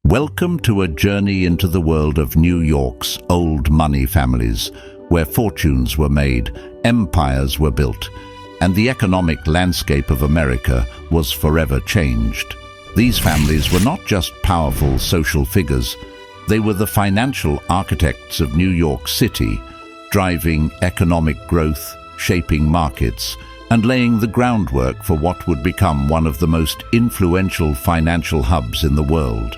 Welcome to a journey into the world of New York's old money families, where fortunes were made, empires were built, and the economic landscape of America was forever changed. These families were not just powerful social figures, they were the financial architects of New York City, driving economic growth, shaping markets, and laying the groundwork for what would become one of the most influential financial hubs in the world.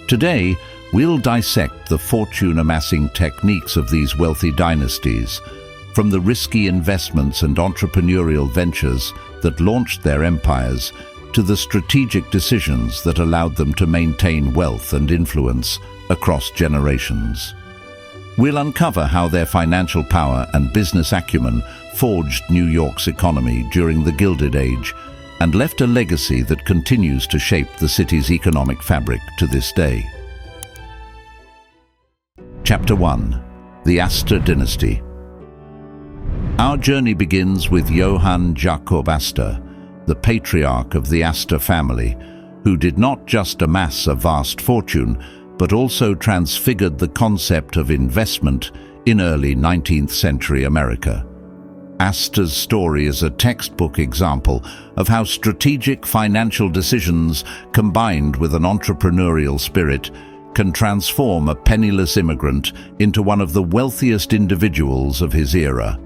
Today, we'll dissect the fortune-amassing techniques of these wealthy dynasties, from the risky investments and entrepreneurial ventures that launched their empires to the strategic decisions that allowed them to maintain wealth and influence across generations. We'll uncover how their financial power and business acumen forged New York's economy during the Gilded Age and left a legacy that continues to shape the city's economic fabric to this day. Chapter 1. The Astor Dynasty. Our journey begins with Johann Jakob Astor, the patriarch of the Astor family, who did not just amass a vast fortune, but also transfigured the concept of investment in early 19th century America. Astor's story is a textbook example of how strategic financial decisions, combined with an entrepreneurial spirit, can transform a penniless immigrant into one of the wealthiest individuals of his era.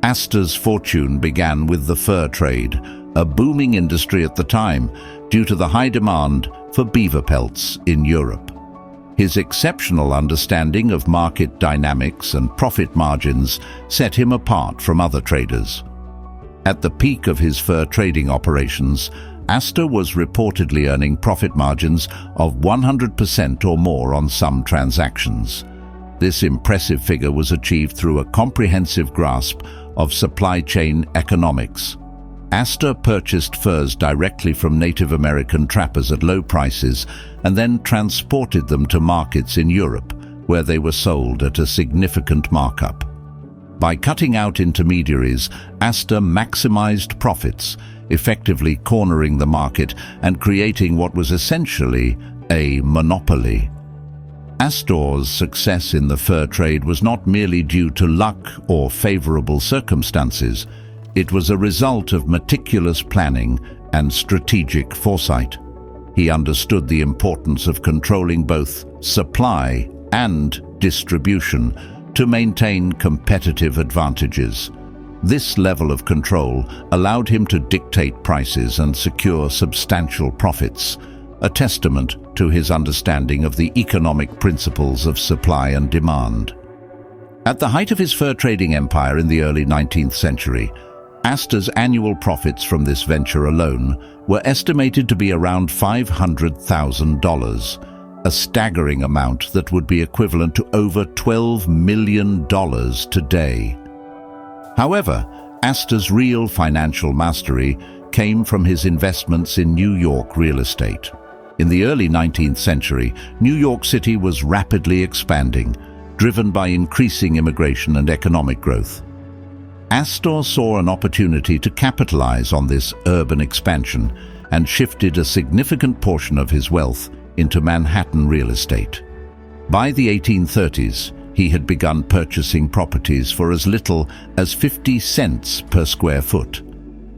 Astor's fortune began with the fur trade, a booming industry at the time due to the high demand for beaver pelts in Europe. His exceptional understanding of market dynamics and profit margins set him apart from other traders. At the peak of his fur trading operations, Astor was reportedly earning profit margins of 100% or more on some transactions. This impressive figure was achieved through a comprehensive grasp of supply chain economics. Astor purchased furs directly from Native American trappers at low prices and then transported them to markets in Europe, where they were sold at a significant markup. By cutting out intermediaries, Astor maximized profits, effectively cornering the market and creating what was essentially a monopoly. Astor's success in the fur trade was not merely due to luck or favorable circumstances. It was a result of meticulous planning and strategic foresight. He understood the importance of controlling both supply and distribution to maintain competitive advantages. This level of control allowed him to dictate prices and secure substantial profits, a testament to his understanding of the economic principles of supply and demand. At the height of his fur trading empire in the early 19th century, Astor's annual profits from this venture alone were estimated to be around $500,000, a staggering amount that would be equivalent to over $12 million today. However, Astor's real financial mastery came from his investments in New York real estate. In the early 19th century, New York City was rapidly expanding, driven by increasing immigration and economic growth. Astor saw an opportunity to capitalize on this urban expansion and shifted a significant portion of his wealth into Manhattan real estate. By the 1830s, he had begun purchasing properties for as little as 50 cents per square foot,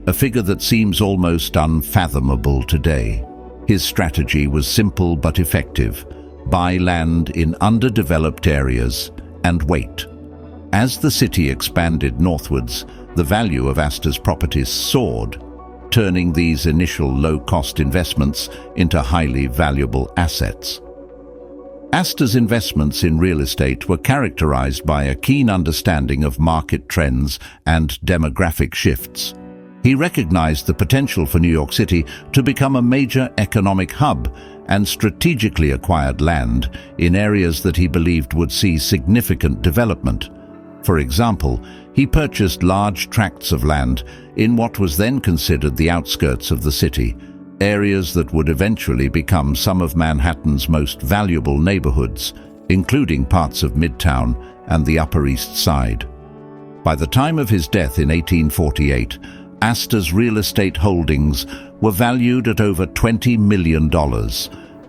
a figure that seems almost unfathomable today. His strategy was simple but effective: buy land in underdeveloped areas and wait. As the city expanded northwards, the value of Astor's properties soared, turning these initial low-cost investments into highly valuable assets. Astor's investments in real estate were characterized by a keen understanding of market trends and demographic shifts. He recognized the potential for New York City to become a major economic hub and strategically acquired land in areas that he believed would see significant development. For example, he purchased large tracts of land in what was then considered the outskirts of the city, areas that would eventually become some of Manhattan's most valuable neighborhoods, including parts of Midtown and the Upper East Side. By the time of his death in 1848, Astor's real estate holdings were valued at over $20 million,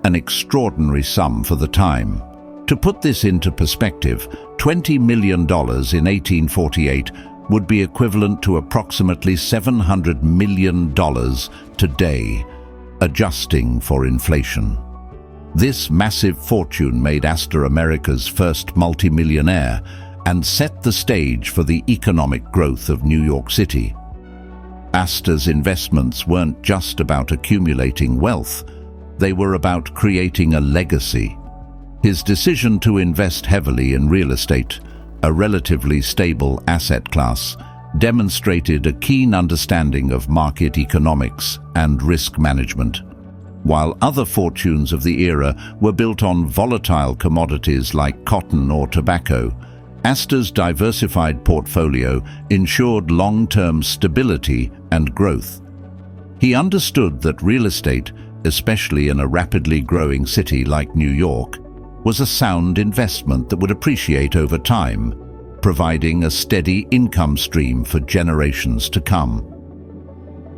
an extraordinary sum for the time. To put this into perspective, $20 million in 1848 would be equivalent to approximately $700 million today, adjusting for inflation. This massive fortune made Astor America's first multimillionaire and set the stage for the economic growth of New York City. Astor's investments weren't just about accumulating wealth, they were about creating a legacy. His decision to invest heavily in real estate, a relatively stable asset class, demonstrated a keen understanding of market economics and risk management. While other fortunes of the era were built on volatile commodities like cotton or tobacco, Astor's diversified portfolio ensured long-term stability and growth. He understood that real estate, especially in a rapidly growing city like New York, was a sound investment that would appreciate over time, providing a steady income stream for generations to come.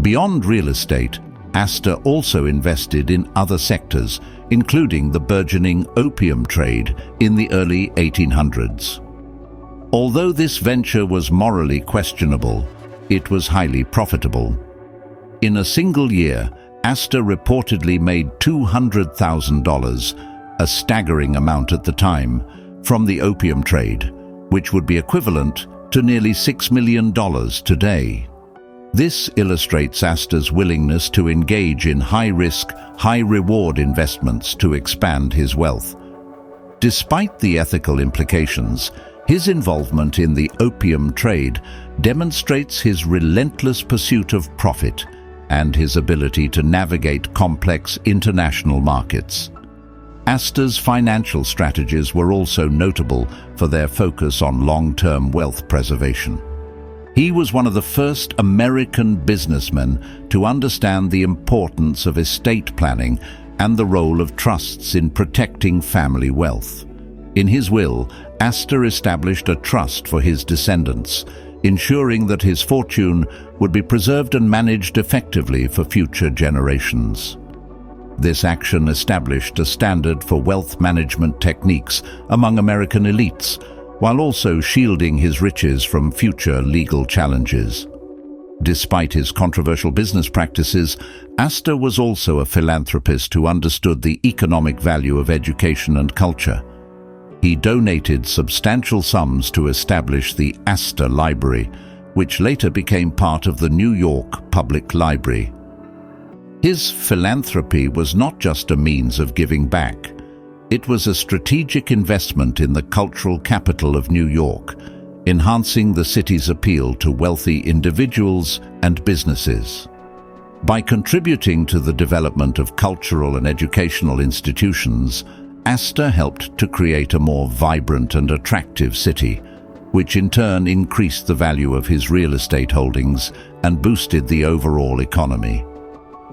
Beyond real estate, Astor also invested in other sectors, including the burgeoning opium trade in the early 1800s. Although this venture was morally questionable, it was highly profitable. In a single year, Astor reportedly made $200,000, a staggering amount at the time, from the opium trade, which would be equivalent to nearly $6 million today. This illustrates Astor's willingness to engage in high-risk, high-reward investments to expand his wealth. Despite the ethical implications, his involvement in the opium trade demonstrates his relentless pursuit of profit and his ability to navigate complex international markets. Astor's financial strategies were also notable for their focus on long-term wealth preservation. He was one of the first American businessmen to understand the importance of estate planning and the role of trusts in protecting family wealth. In his will, Astor established a trust for his descendants, ensuring that his fortune would be preserved and managed effectively for future generations. This action established a standard for wealth management techniques among American elites, while also shielding his riches from future legal challenges. Despite his controversial business practices, Astor was also a philanthropist who understood the economic value of education and culture. He donated substantial sums to establish the Astor Library, which later became part of the New York Public Library. His philanthropy was not just a means of giving back. It was a strategic investment in the cultural capital of New York, enhancing the city's appeal to wealthy individuals and businesses. By contributing to the development of cultural and educational institutions, Astor helped to create a more vibrant and attractive city, which in turn increased the value of his real estate holdings and boosted the overall economy.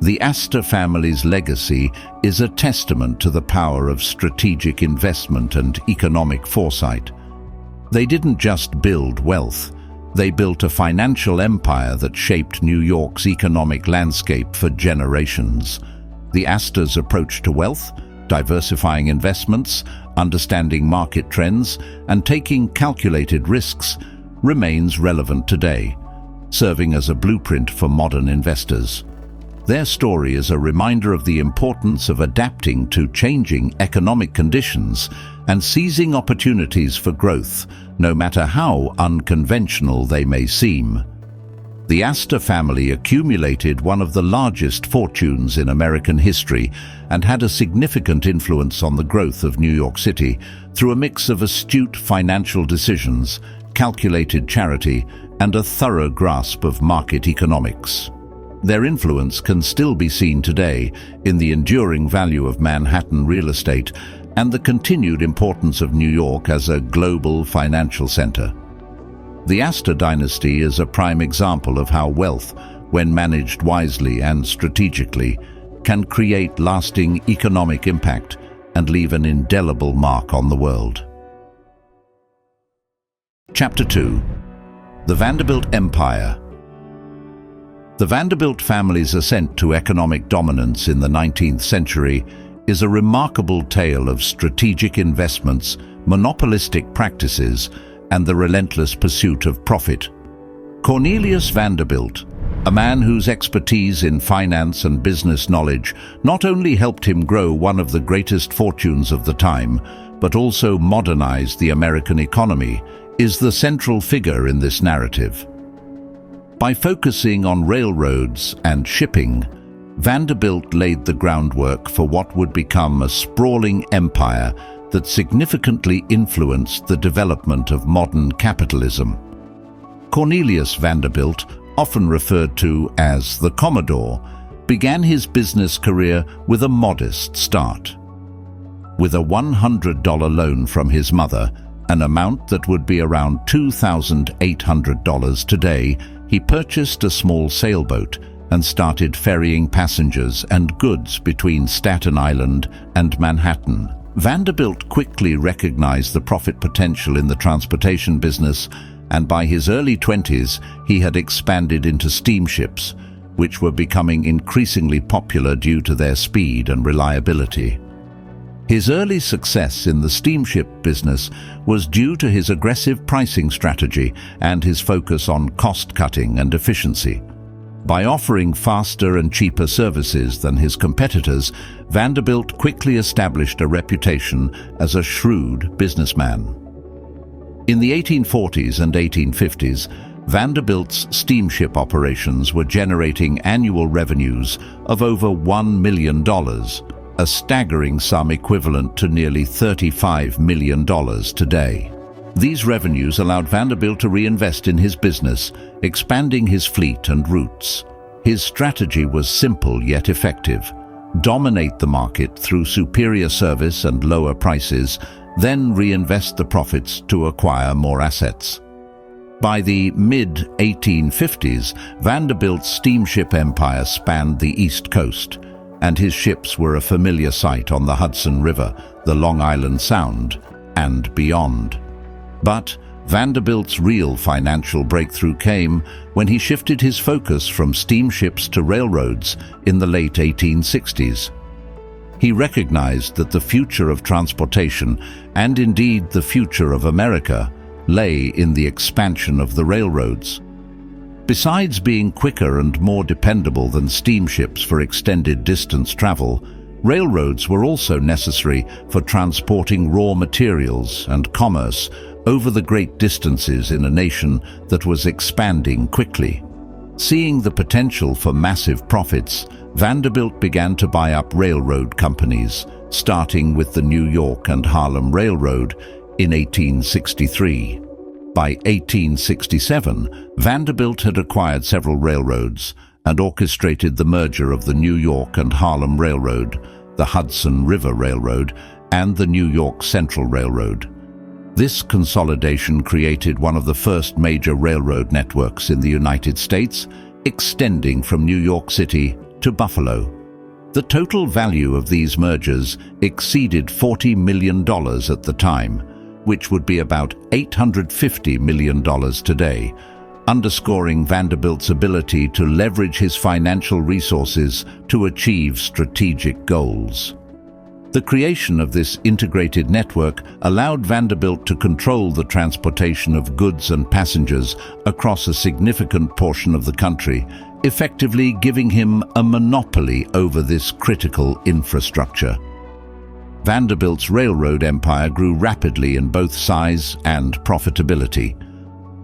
The Astor family's legacy is a testament to the power of strategic investment and economic foresight. They didn't just build wealth, they built a financial empire that shaped New York's economic landscape for generations. The Astor's approach to wealth, diversifying investments, understanding market trends, and taking calculated risks, remains relevant today, serving as a blueprint for modern investors. Their story is a reminder of the importance of adapting to changing economic conditions and seizing opportunities for growth, no matter how unconventional they may seem. The Astor family accumulated one of the largest fortunes in American history and had a significant influence on the growth of New York City through a mix of astute financial decisions, calculated charity, and a thorough grasp of market economics. Their influence can still be seen today in the enduring value of Manhattan real estate and the continued importance of New York as a global financial center. The Astor dynasty is a prime example of how wealth, when managed wisely and strategically, can create lasting economic impact and leave an indelible mark on the world. Chapter 2: The Vanderbilt Empire. The Vanderbilt family's ascent to economic dominance in the 19th century is a remarkable tale of strategic investments, monopolistic practices, and the relentless pursuit of profit. Cornelius Vanderbilt, a man whose expertise in finance and business knowledge not only helped him grow one of the greatest fortunes of the time, but also modernized the American economy, is the central figure in this narrative. By focusing on railroads and shipping, Vanderbilt laid the groundwork for what would become a sprawling empire that significantly influenced the development of modern capitalism. Cornelius Vanderbilt, often referred to as the Commodore, began his business career with a modest start. With a $100 loan from his mother, an amount that would be around $2,800 today, he purchased a small sailboat and started ferrying passengers and goods between Staten Island and Manhattan. Vanderbilt quickly recognized the profit potential in the transportation business, and by his early 20s, he had expanded into steamships, which were becoming increasingly popular due to their speed and reliability. His early success in the steamship business was due to his aggressive pricing strategy and his focus on cost-cutting and efficiency. By offering faster and cheaper services than his competitors, Vanderbilt quickly established a reputation as a shrewd businessman. In the 1840s and 1850s, Vanderbilt's steamship operations were generating annual revenues of over $1 million, a staggering sum equivalent to nearly $35 million today. These revenues allowed Vanderbilt to reinvest in his business, expanding his fleet and routes. His strategy was simple yet effective: dominate the market through superior service and lower prices, then reinvest the profits to acquire more assets. By the mid-1850s, Vanderbilt's steamship empire spanned the East Coast, and his ships were a familiar sight on the Hudson River, the Long Island Sound, and beyond. But Vanderbilt's real financial breakthrough came when he shifted his focus from steamships to railroads in the late 1860s. He recognized that the future of transportation, and indeed the future of America, lay in the expansion of the railroads. Besides being quicker and more dependable than steamships for extended distance travel, railroads were also necessary for transporting raw materials and commerce over the great distances in a nation that was expanding quickly. Seeing the potential for massive profits, Vanderbilt began to buy up railroad companies, starting with the New York and Harlem Railroad in 1863. By 1867, Vanderbilt had acquired several railroads and orchestrated the merger of the New York and Harlem Railroad, the Hudson River Railroad, and the New York Central Railroad. This consolidation created one of the first major railroad networks in the United States, extending from New York City to Buffalo. The total value of these mergers exceeded $40 million at the time, which would be about $850 million today, underscoring Vanderbilt's ability to leverage his financial resources to achieve strategic goals. The creation of this integrated network allowed Vanderbilt to control the transportation of goods and passengers across a significant portion of the country, effectively giving him a monopoly over this critical infrastructure. Vanderbilt's railroad empire grew rapidly in both size and profitability.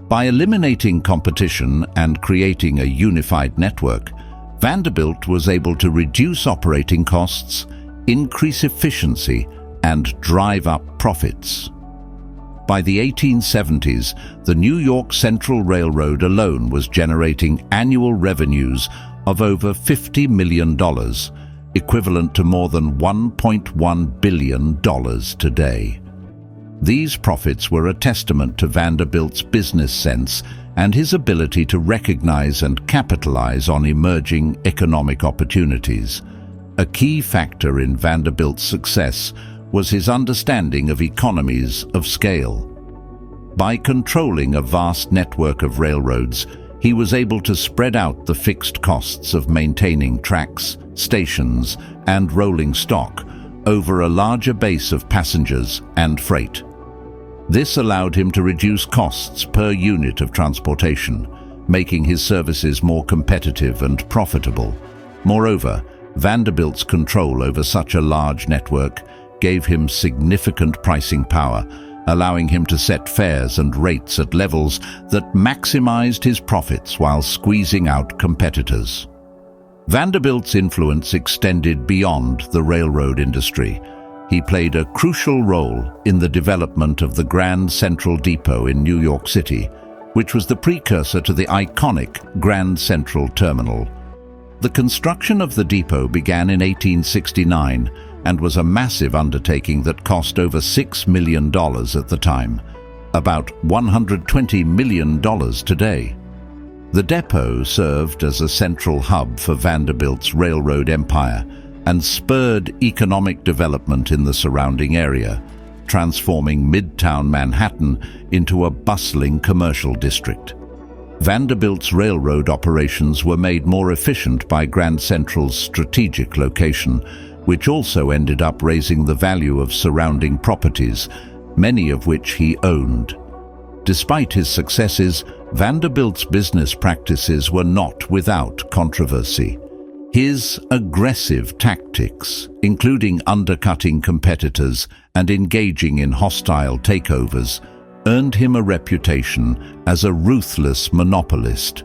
By eliminating competition and creating a unified network, Vanderbilt was able to reduce operating costs, increase efficiency, and drive up profits. By the 1870s, the New York Central Railroad alone was generating annual revenues of over $50 million, equivalent to more than $1.1 billion today. These profits were a testament to Vanderbilt's business sense and his ability to recognize and capitalize on emerging economic opportunities. A key factor in Vanderbilt's success was his understanding of economies of scale. By controlling a vast network of railroads, he was able to spread out the fixed costs of maintaining tracks, stations, and rolling stock, over a larger base of passengers and freight. This allowed him to reduce costs per unit of transportation, making his services more competitive and profitable. Moreover, Vanderbilt's control over such a large network gave him significant pricing power, allowing him to set fares and rates at levels that maximized his profits while squeezing out competitors. Vanderbilt's influence extended beyond the railroad industry. He played a crucial role in the development of the Grand Central Depot in New York City, which was the precursor to the iconic Grand Central Terminal. The construction of the depot began in 1869 and was a massive undertaking that cost over $6 million at the time, about $120 million today. The depot served as a central hub for Vanderbilt's railroad empire and spurred economic development in the surrounding area, transforming Midtown Manhattan into a bustling commercial district. Vanderbilt's railroad operations were made more efficient by Grand Central's strategic location, which also ended up raising the value of surrounding properties, many of which he owned. Despite his successes, Vanderbilt's business practices were not without controversy. His aggressive tactics, including undercutting competitors and engaging in hostile takeovers, earned him a reputation as a ruthless monopolist.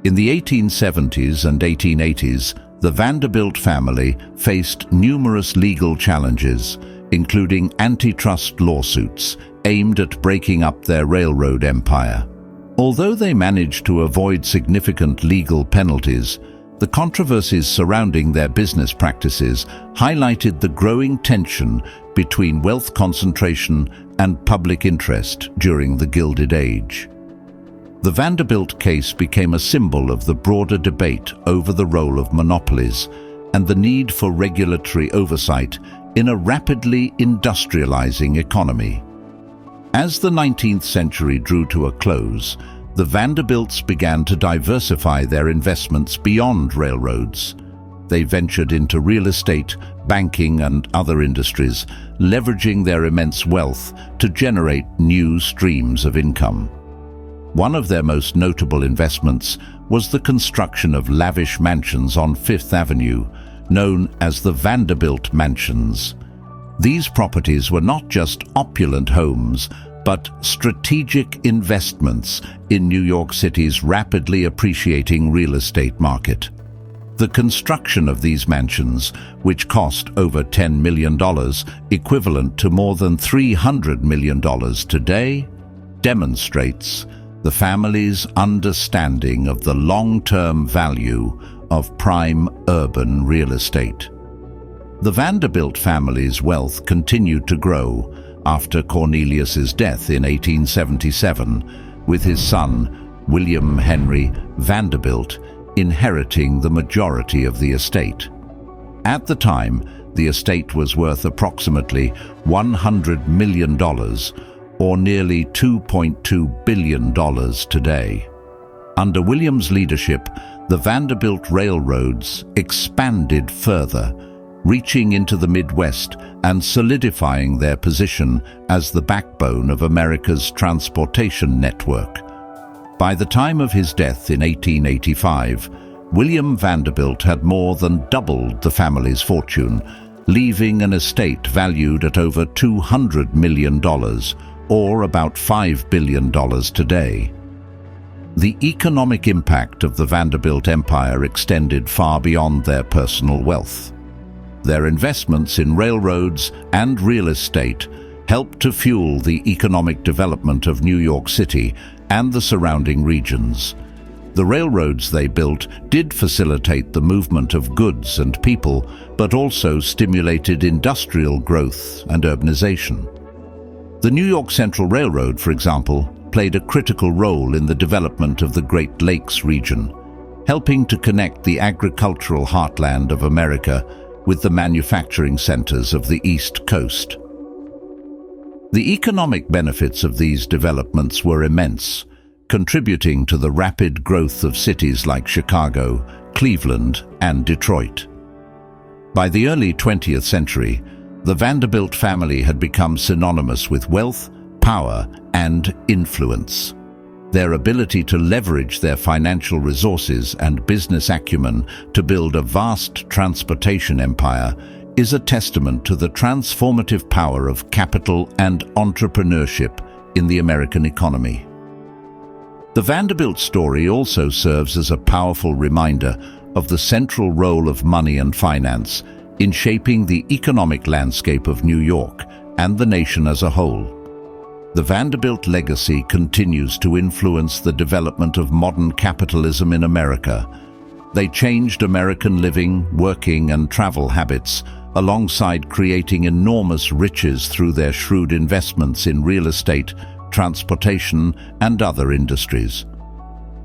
In the 1870s and 1880s, the Vanderbilt family faced numerous legal challenges, including antitrust lawsuits aimed at breaking up their railroad empire. Although they managed to avoid significant legal penalties, the controversies surrounding their business practices highlighted the growing tension between wealth concentration and public interest during the Gilded Age. The Vanderbilt case became a symbol of the broader debate over the role of monopolies and the need for regulatory oversight in a rapidly industrializing economy. As the 19th century drew to a close, the Vanderbilts began to diversify their investments beyond railroads. They ventured into real estate, banking, and other industries, leveraging their immense wealth to generate new streams of income. One of their most notable investments was the construction of lavish mansions on Fifth Avenue, known as the Vanderbilt Mansions. These properties were not just opulent homes, but strategic investments in New York City's rapidly appreciating real estate market. The construction of these mansions, which cost over $10 million, equivalent to more than $300 million today, demonstrates the family's understanding of the long-term value of prime urban real estate. The Vanderbilt family's wealth continued to grow after Cornelius's death in 1877, with his son, William Henry Vanderbilt, inheriting the majority of the estate. At the time, the estate was worth approximately $100 million, or nearly $2.2 billion today. Under William's leadership, the Vanderbilt railroads expanded further, reaching into the Midwest and solidifying their position as the backbone of America's transportation network. By the time of his death in 1885, William Vanderbilt had more than doubled the family's fortune, leaving an estate valued at over $200 million, or about $5 billion today. The economic impact of the Vanderbilt empire extended far beyond their personal wealth. Their investments in railroads and real estate helped to fuel the economic development of New York City and the surrounding regions. The railroads they built did facilitate the movement of goods and people, but also stimulated industrial growth and urbanization. The New York Central Railroad, for example, played a critical role in the development of the Great Lakes region, helping to connect the agricultural heartland of America with the manufacturing centers of the East Coast. The economic benefits of these developments were immense, contributing to the rapid growth of cities like Chicago, Cleveland, and Detroit. By the early 20th century, the Vanderbilt family had become synonymous with wealth, power, and influence. Their ability to leverage their financial resources and business acumen to build a vast transportation empire is a testament to the transformative power of capital and entrepreneurship in the American economy. The Vanderbilt story also serves as a powerful reminder of the central role of money and finance in shaping the economic landscape of New York and the nation as a whole. The Vanderbilt legacy continues to influence the development of modern capitalism in America. They changed American living, working, and travel habits, alongside creating enormous riches through their shrewd investments in real estate, transportation, and other industries.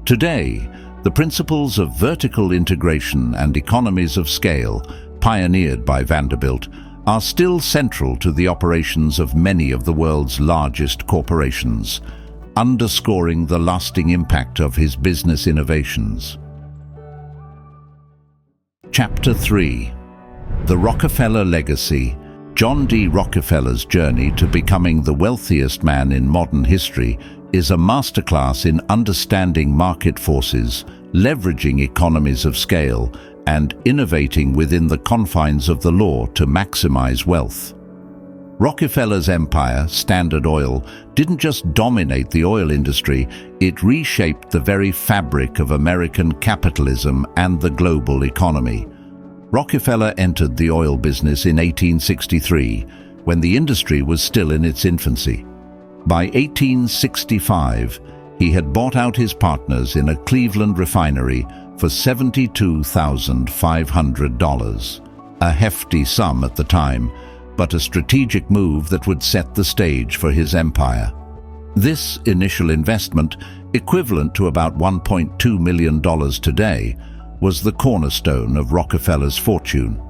Today, the principles of vertical integration and economies of scale, pioneered by Vanderbilt, are still central to the operations of many of the world's largest corporations, underscoring the lasting impact of his business innovations. Chapter 3. The Rockefeller Legacy. John D. Rockefeller's journey to becoming the wealthiest man in modern history is a masterclass in understanding market forces, leveraging economies of scale, and innovating within the confines of the law to maximize wealth. Rockefeller's empire, Standard Oil, didn't just dominate the oil industry, it reshaped the very fabric of American capitalism and the global economy. Rockefeller entered the oil business in 1863, when the industry was still in its infancy. By 1865, he had bought out his partners in a Cleveland refinery for $72,500, a hefty sum at the time, but a strategic move that would set the stage for his empire. This initial investment, equivalent to about $1.2 million today, was the cornerstone of Rockefeller's fortune.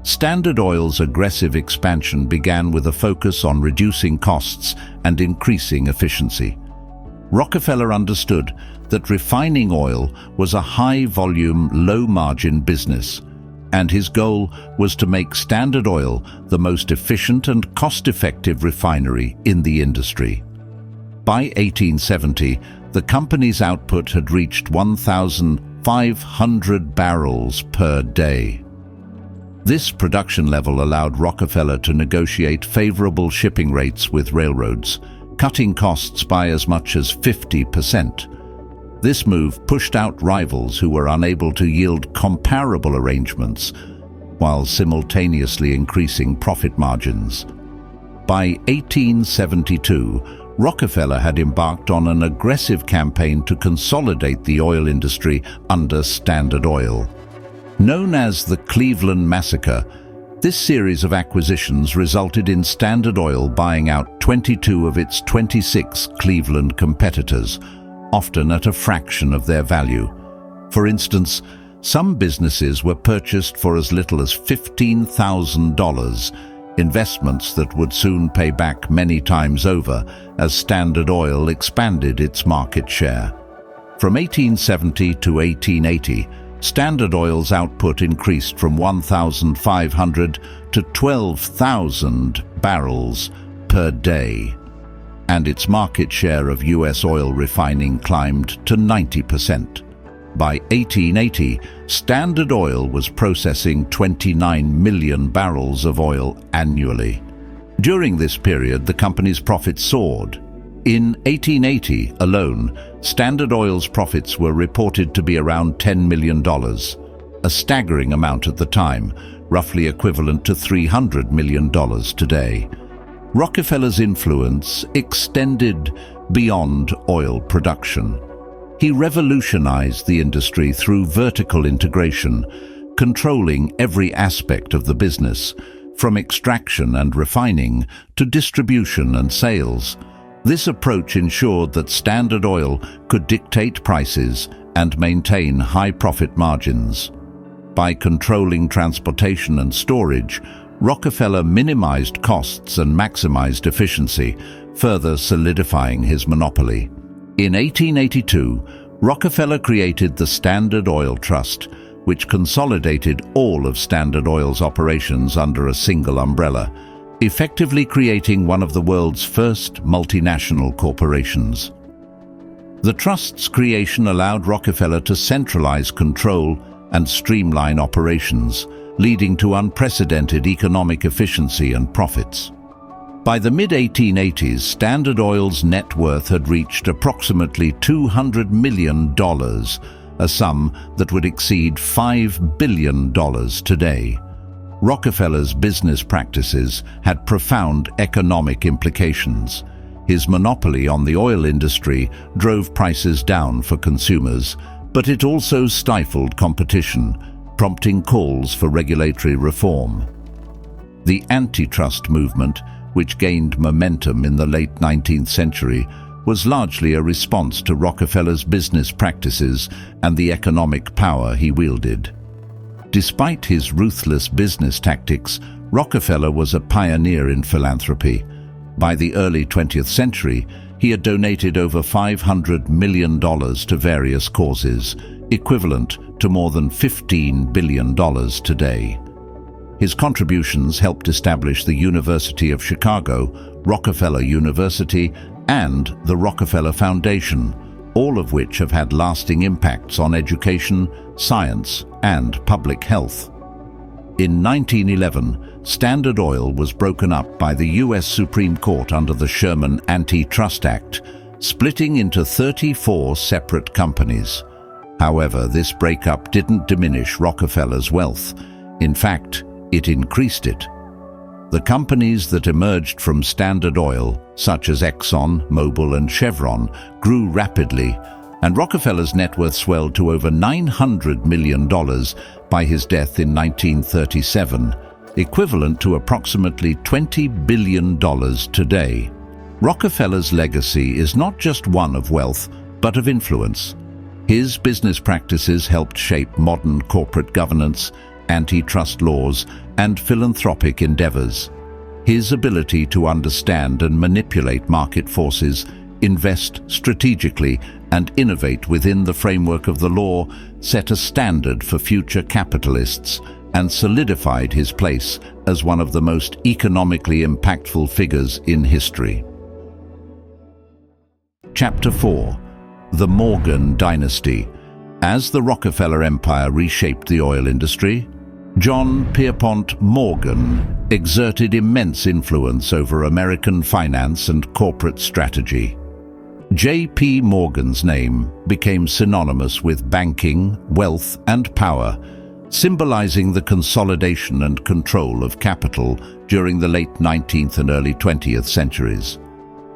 Standard Oil's aggressive expansion began with a focus on reducing costs and increasing efficiency. Rockefeller understood that refining oil was a high-volume, low-margin business, and his goal was to make Standard Oil the most efficient and cost-effective refinery in the industry. By 1870, the company's output had reached 1,500 barrels per day. This production level allowed Rockefeller to negotiate favorable shipping rates with railroads, cutting costs by as much as 50%. This move pushed out rivals who were unable to yield comparable arrangements, while simultaneously increasing profit margins. By 1872, Rockefeller had embarked on an aggressive campaign to consolidate the oil industry under Standard Oil. Known as the Cleveland Massacre, this series of acquisitions resulted in Standard Oil buying out 22 of its 26 Cleveland competitors, often at a fraction of their value. For instance, some businesses were purchased for as little as $15,000, investments that would soon pay back many times over as Standard Oil expanded its market share. From 1870 to 1880, Standard Oil's output increased from 1,500 to 12,000 barrels per day, and its market share of U.S. oil refining climbed to 90%. By 1880, Standard Oil was processing 29 million barrels of oil annually. During this period, the company's profits soared. In 1880 alone, Standard Oil's profits were reported to be around $10 million, a staggering amount at the time, roughly equivalent to $300 million today. Rockefeller's influence extended beyond oil production. He revolutionized the industry through vertical integration, controlling every aspect of the business, from extraction and refining to distribution and sales. This approach ensured that Standard Oil could dictate prices and maintain high profit margins. By controlling transportation and storage, Rockefeller minimized costs and maximized efficiency, further solidifying his monopoly. In 1882, Rockefeller created the Standard Oil Trust, which consolidated all of Standard Oil's operations under a single umbrella, effectively creating one of the world's first multinational corporations. The trust's creation allowed Rockefeller to centralize control and streamline operations, leading to unprecedented economic efficiency and profits. By the mid-1880s, Standard Oil's net worth had reached approximately $200 million, a sum that would exceed $5 billion today. Rockefeller's business practices had profound economic implications. His monopoly on the oil industry drove prices down for consumers, but it also stifled competition, prompting calls for regulatory reform. The antitrust movement, which gained momentum in the late 19th century, was largely a response to Rockefeller's business practices and the economic power he wielded. Despite his ruthless business tactics, Rockefeller was a pioneer in philanthropy. By the early 20th century, he had donated over $500 million to various causes, equivalent to more than $15 billion today. His contributions helped establish the University of Chicago, Rockefeller University, and the Rockefeller Foundation, all of which have had lasting impacts on education, science, and public health. In 1911, Standard Oil was broken up by the U.S. Supreme Court under the Sherman Antitrust Act, splitting into 34 separate companies. However, this breakup didn't diminish Rockefeller's wealth. In fact, it increased it. The companies that emerged from Standard Oil, such as Exxon, Mobil, and Chevron, grew rapidly, and Rockefeller's net worth swelled to over $900 million by his death in 1937, equivalent to approximately $20 billion today. Rockefeller's legacy is not just one of wealth, but of influence. His business practices helped shape modern corporate governance, antitrust laws, and philanthropic endeavors. His ability to understand and manipulate market forces, invest strategically, and innovate within the framework of the law set a standard for future capitalists and solidified his place as one of the most economically impactful figures in history. Chapter 4. The Morgan Dynasty. As the Rockefeller Empire reshaped the oil industry, John Pierpont Morgan exerted immense influence over American finance and corporate strategy. J.P. Morgan's name became synonymous with banking, wealth, and power, symbolizing the consolidation and control of capital during the late 19th and early 20th centuries.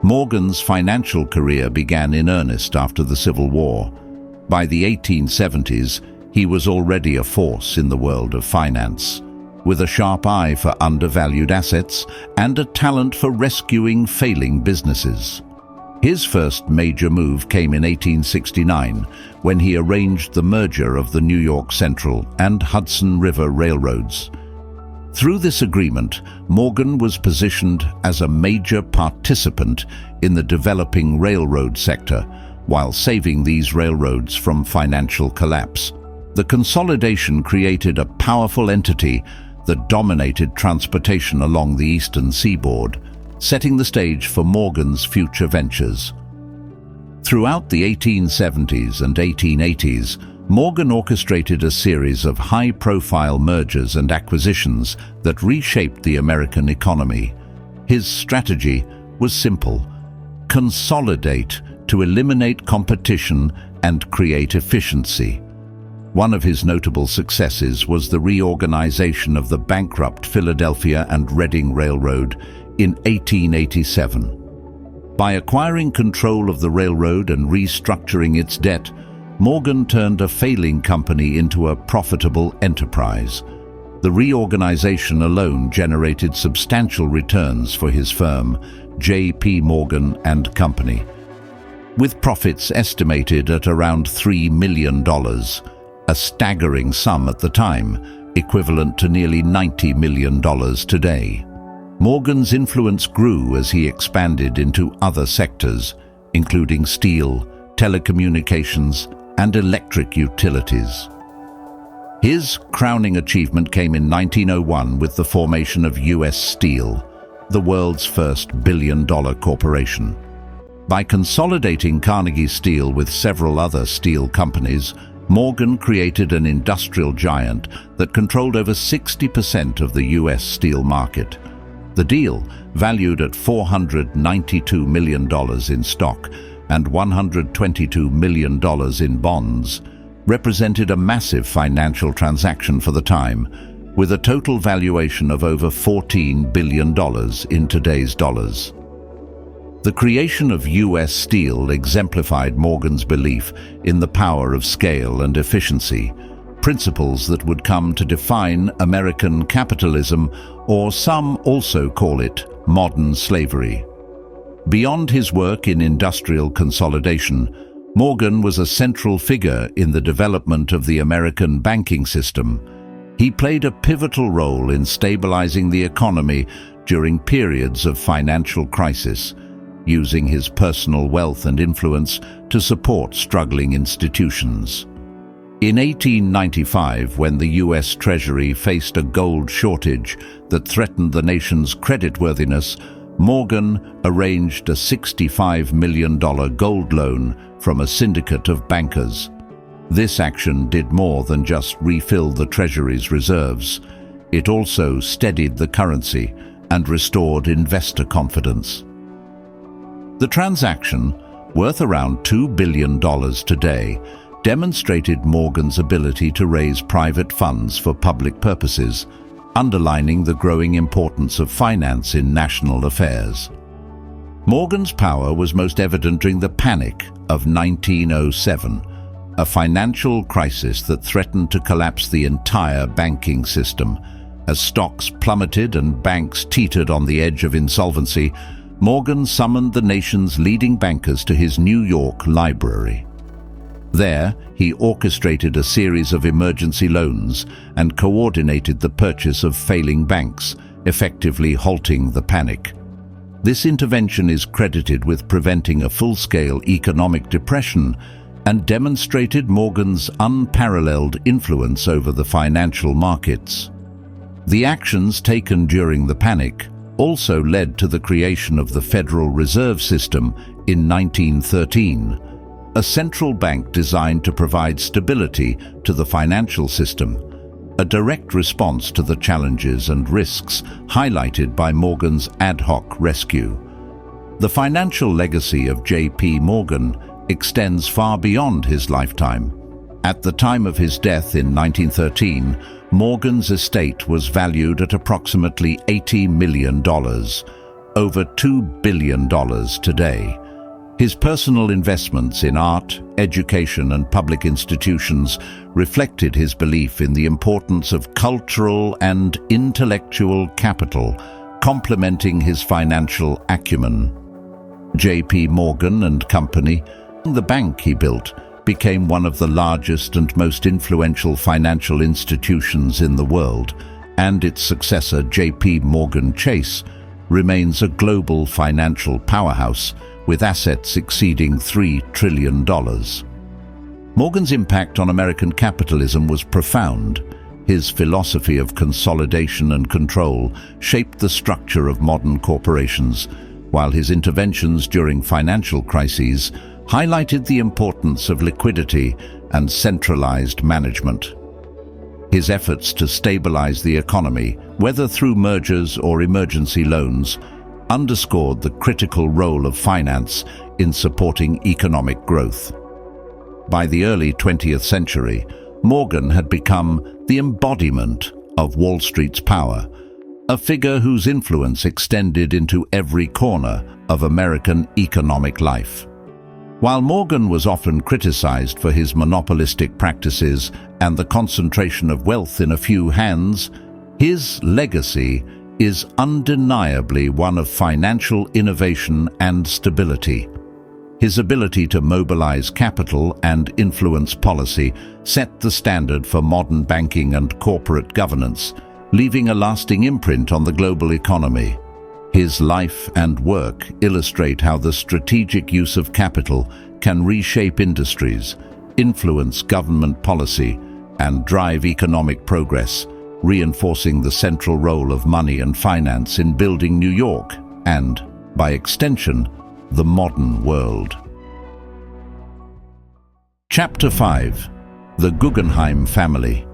Morgan's financial career began in earnest after the Civil War. By the 1870s, he was already a force in the world of finance, with a sharp eye for undervalued assets and a talent for rescuing failing businesses. His first major move came in 1869, when he arranged the merger of the New York Central and Hudson River Railroads. Through this agreement, Morgan was positioned as a major participant in the developing railroad sector, while saving these railroads from financial collapse. The consolidation created a powerful entity that dominated transportation along the eastern seaboard, setting the stage for Morgan's future ventures. Throughout the 1870s and 1880s, Morgan orchestrated a series of high-profile mergers and acquisitions that reshaped the American economy. His strategy was simple: consolidate to eliminate competition and create efficiency. One of his notable successes was the reorganization of the bankrupt Philadelphia and Reading Railroad in 1887. By acquiring control of the railroad and restructuring its debt, Morgan turned a failing company into a profitable enterprise. The reorganization alone generated substantial returns for his firm, J.P. Morgan and Company, with profits estimated at around $3 million. A staggering sum at the time, equivalent to nearly $90 million today. Morgan's influence grew as he expanded into other sectors, including steel, telecommunications, and electric utilities. His crowning achievement came in 1901 with the formation of U.S. Steel, the world's first billion-dollar corporation. By consolidating Carnegie Steel with several other steel companies, Morgan created an industrial giant that controlled over 60% of the U.S. steel market. The deal, valued at $492 million in stock and $122 million in bonds, represented a massive financial transaction for the time, with a total valuation of over $14 billion in today's dollars. The creation of U.S. Steel exemplified Morgan's belief in the power of scale and efficiency, principles that would come to define American capitalism, or some also call it modern slavery. Beyond his work in industrial consolidation, Morgan was a central figure in the development of the American banking system. He played a pivotal role in stabilizing the economy during periods of financial crisis, using his personal wealth and influence to support struggling institutions. In 1895, when the U.S. Treasury faced a gold shortage that threatened the nation's creditworthiness, Morgan arranged a $65 million gold loan from a syndicate of bankers. This action did more than just refill the Treasury's reserves. It also steadied the currency and restored investor confidence. The transaction, worth around $2 billion today, demonstrated Morgan's ability to raise private funds for public purposes, underlining the growing importance of finance in national affairs. Morgan's power was most evident during the Panic of 1907, a financial crisis that threatened to collapse the entire banking system. As stocks plummeted and banks teetered on the edge of insolvency, Morgan summoned the nation's leading bankers to his New York library. There, he orchestrated a series of emergency loans and coordinated the purchase of failing banks, effectively halting the panic. This intervention is credited with preventing a full-scale economic depression and demonstrated Morgan's unparalleled influence over the financial markets. The actions taken during the panic also led to the creation of the Federal Reserve System in 1913, a central bank designed to provide stability to the financial system, a direct response to the challenges and risks highlighted by Morgan's ad hoc rescue. The financial legacy of J.P. Morgan extends far beyond his lifetime. At the time of his death in 1913, Morgan's estate was valued at approximately $80 million, over $2 billion today. His personal investments in art, education, and public institutions reflected his belief in the importance of cultural and intellectual capital, complementing his financial acumen. J.P. Morgan and Company, the bank he built, became one of the largest and most influential financial institutions in the world, and its successor, J.P. Morgan Chase, remains a global financial powerhouse with assets exceeding $3 trillion. Morgan's impact on American capitalism was profound. His philosophy of consolidation and control shaped the structure of modern corporations, while his interventions during financial crises highlighted the importance of liquidity and centralized management. His efforts to stabilize the economy, whether through mergers or emergency loans, underscored the critical role of finance in supporting economic growth. By the early 20th century, Morgan had become the embodiment of Wall Street's power, a figure whose influence extended into every corner of American economic life. While Morgan was often criticized for his monopolistic practices and the concentration of wealth in a few hands, his legacy is undeniably one of financial innovation and stability. His ability to mobilize capital and influence policy set the standard for modern banking and corporate governance, leaving a lasting imprint on the global economy. His life and work illustrate how the strategic use of capital can reshape industries, influence government policy, and drive economic progress, reinforcing the central role of money and finance in building New York and, by extension, the modern world. Chapter 5: The Guggenheim Family.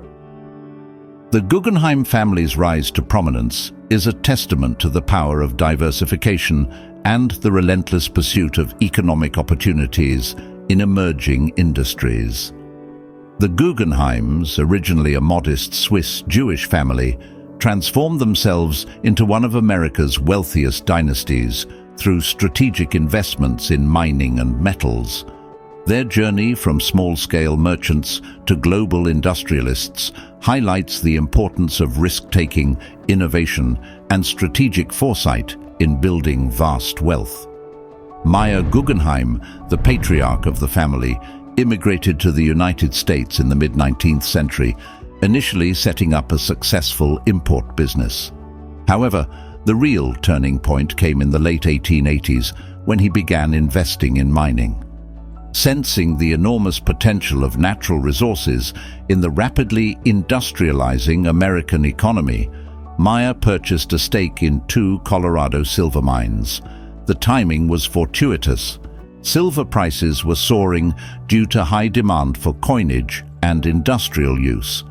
The Guggenheim family's rise to prominence is a testament to the power of diversification and the relentless pursuit of economic opportunities in emerging industries. The Guggenheims, originally a modest Swiss Jewish family, transformed themselves into one of America's wealthiest dynasties through strategic investments in mining and metals. Their journey from small-scale merchants to global industrialists highlights the importance of risk-taking, innovation, and strategic foresight in building vast wealth. Meyer Guggenheim, the patriarch of the family, immigrated to the United States in the mid-19th century, initially setting up a successful import business. However, the real turning point came in the late 1880s when he began investing in mining. Sensing the enormous potential of natural resources in the rapidly industrializing American economy, Meyer purchased a stake in 2 Colorado silver mines. The timing was fortuitous. Silver prices were soaring due to high demand for coinage and industrial use.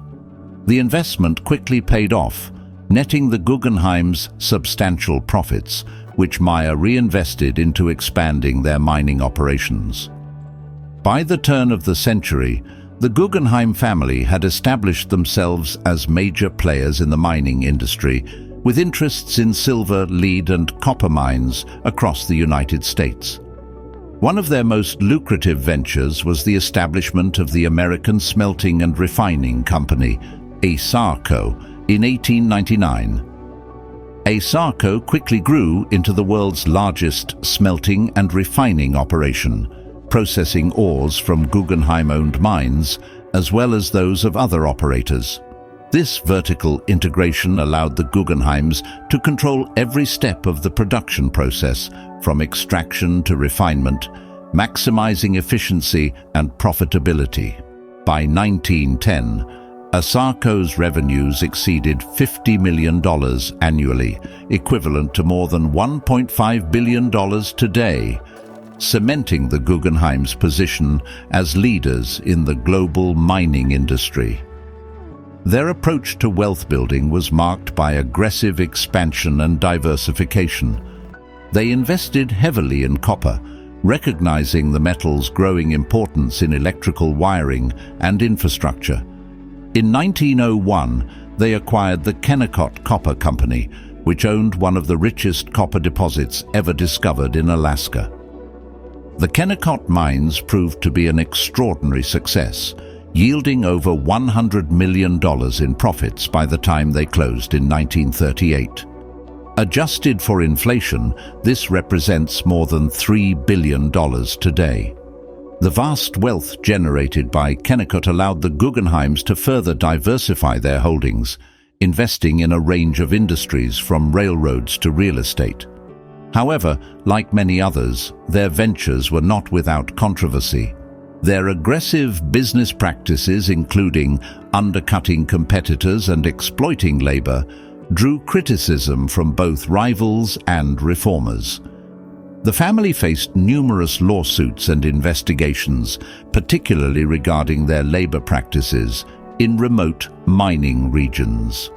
The investment quickly paid off, netting the Guggenheims substantial profits, which Meyer reinvested into expanding their mining operations. By the turn of the century, the Guggenheim family had established themselves as major players in the mining industry, with interests in silver, lead, and copper mines across the United States. One of their most lucrative ventures was the establishment of the American Smelting and Refining Company, ASARCO, in 1899. ASARCO quickly grew into the world's largest smelting and refining operation, processing ores from Guggenheim-owned mines, as well as those of other operators. This vertical integration allowed the Guggenheims to control every step of the production process, from extraction to refinement, maximizing efficiency and profitability. By 1910, ASARCO's revenues exceeded $50 million annually, equivalent to more than $1.5 billion today, cementing the Guggenheim's position as leaders in the global mining industry. Their approach to wealth building was marked by aggressive expansion and diversification. They invested heavily in copper, recognizing the metal's growing importance in electrical wiring and infrastructure. In 1901, they acquired the Kennecott Copper Company, which owned one of the richest copper deposits ever discovered in Alaska. The Kennecott mines proved to be an extraordinary success, yielding over $100 million in profits by the time they closed in 1938. Adjusted for inflation, this represents more than $3 billion today. The vast wealth generated by Kennecott allowed the Guggenheims to further diversify their holdings, investing in a range of industries from railroads to real estate. However, like many others, their ventures were not without controversy. Their aggressive business practices, including undercutting competitors and exploiting labor, drew criticism from both rivals and reformers. The family faced numerous lawsuits and investigations, particularly regarding their labor practices in remote mining regions.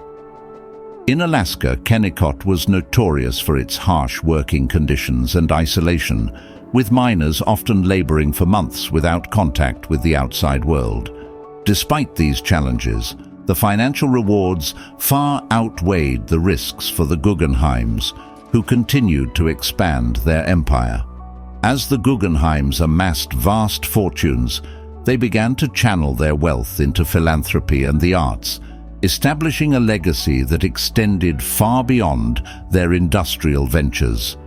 In Alaska, Kennecott was notorious for its harsh working conditions and isolation, with miners often laboring for months without contact with the outside world. Despite these challenges, the financial rewards far outweighed the risks for the Guggenheims, who continued to expand their empire. As the Guggenheims amassed vast fortunes, they began to channel their wealth into philanthropy and the arts, establishing a legacy that extended far beyond their industrial ventures.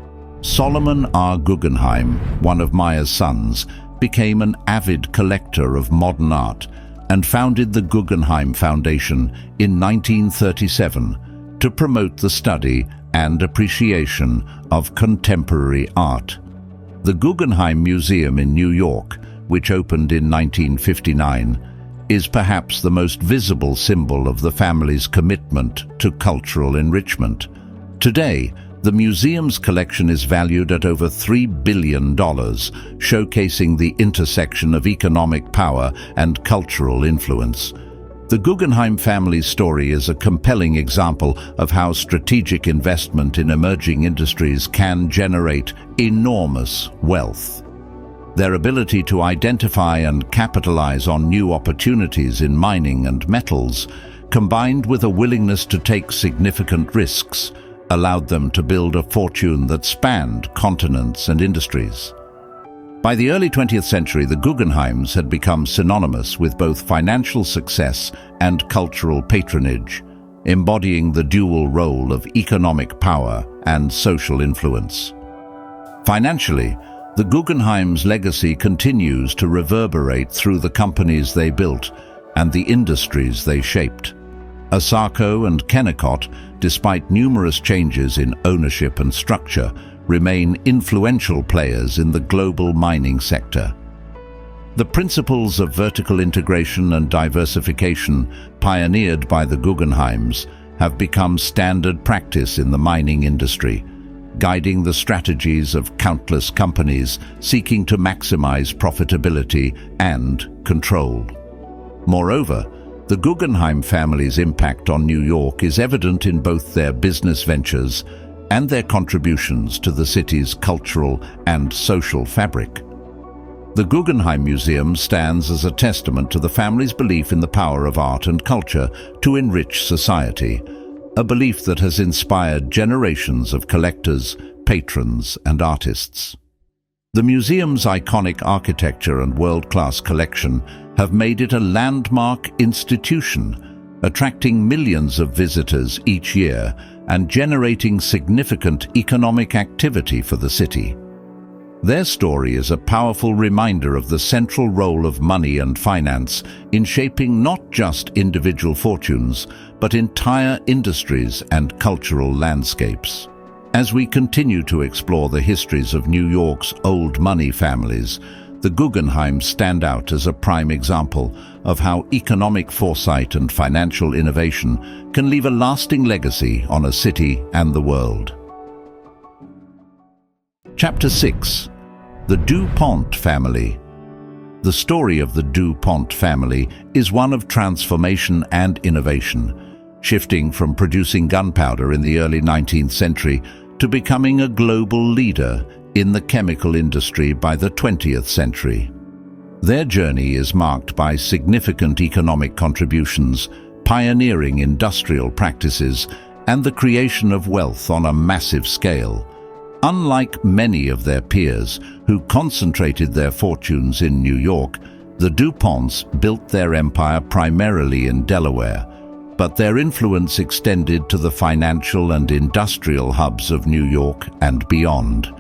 Solomon R. Guggenheim, one of Meyer's sons, became an avid collector of modern art and founded the Guggenheim Foundation in 1937 to promote the study and appreciation of contemporary art. The Guggenheim Museum in New York, which opened in 1959, is perhaps the most visible symbol of the family's commitment to cultural enrichment. Today, the museum's collection is valued at over $3 billion, showcasing the intersection of economic power and cultural influence. The Guggenheim family's story is a compelling example of how strategic investment in emerging industries can generate enormous wealth. Their ability to identify and capitalize on new opportunities in mining and metals, combined with a willingness to take significant risks, allowed them to build a fortune that spanned continents and industries. By the early 20th century, the Guggenheims had become synonymous with both financial success and cultural patronage, embodying the dual role of economic power and social influence. Financially, the Guggenheim's legacy continues to reverberate through the companies they built and the industries they shaped. Asarco and Kennecott, despite numerous changes in ownership and structure, remain influential players in the global mining sector. The principles of vertical integration and diversification pioneered by the Guggenheims have become standard practice in the mining industry, guiding the strategies of countless companies seeking to maximize profitability and control. Moreover, the Guggenheim family's impact on New York is evident in both their business ventures and their contributions to the city's cultural and social fabric. The Guggenheim Museum stands as a testament to the family's belief in the power of art and culture to enrich society, a belief that has inspired generations of collectors, patrons, and artists. The museum's iconic architecture and world-class collection have made it a landmark institution, attracting millions of visitors each year and generating significant economic activity for the city. Their story is a powerful reminder of the central role of money and finance in shaping not just individual fortunes, but entire industries and cultural landscapes. As we continue to explore the histories of New York's old money families, the Guggenheims stand out as a prime example of how economic foresight and financial innovation can leave a lasting legacy on a city and the world. Chapter 6. The DuPont Family. The story of the DuPont family is one of transformation and innovation, shifting from producing gunpowder in the early 19th century to becoming a global leader in the chemical industry by the 20th century. Their journey is marked by significant economic contributions, pioneering industrial practices, and the creation of wealth on a massive scale. Unlike many of their peers who concentrated their fortunes in New York, the DuPonts built their empire primarily in Delaware, but their influence extended to the financial and industrial hubs of New York and beyond.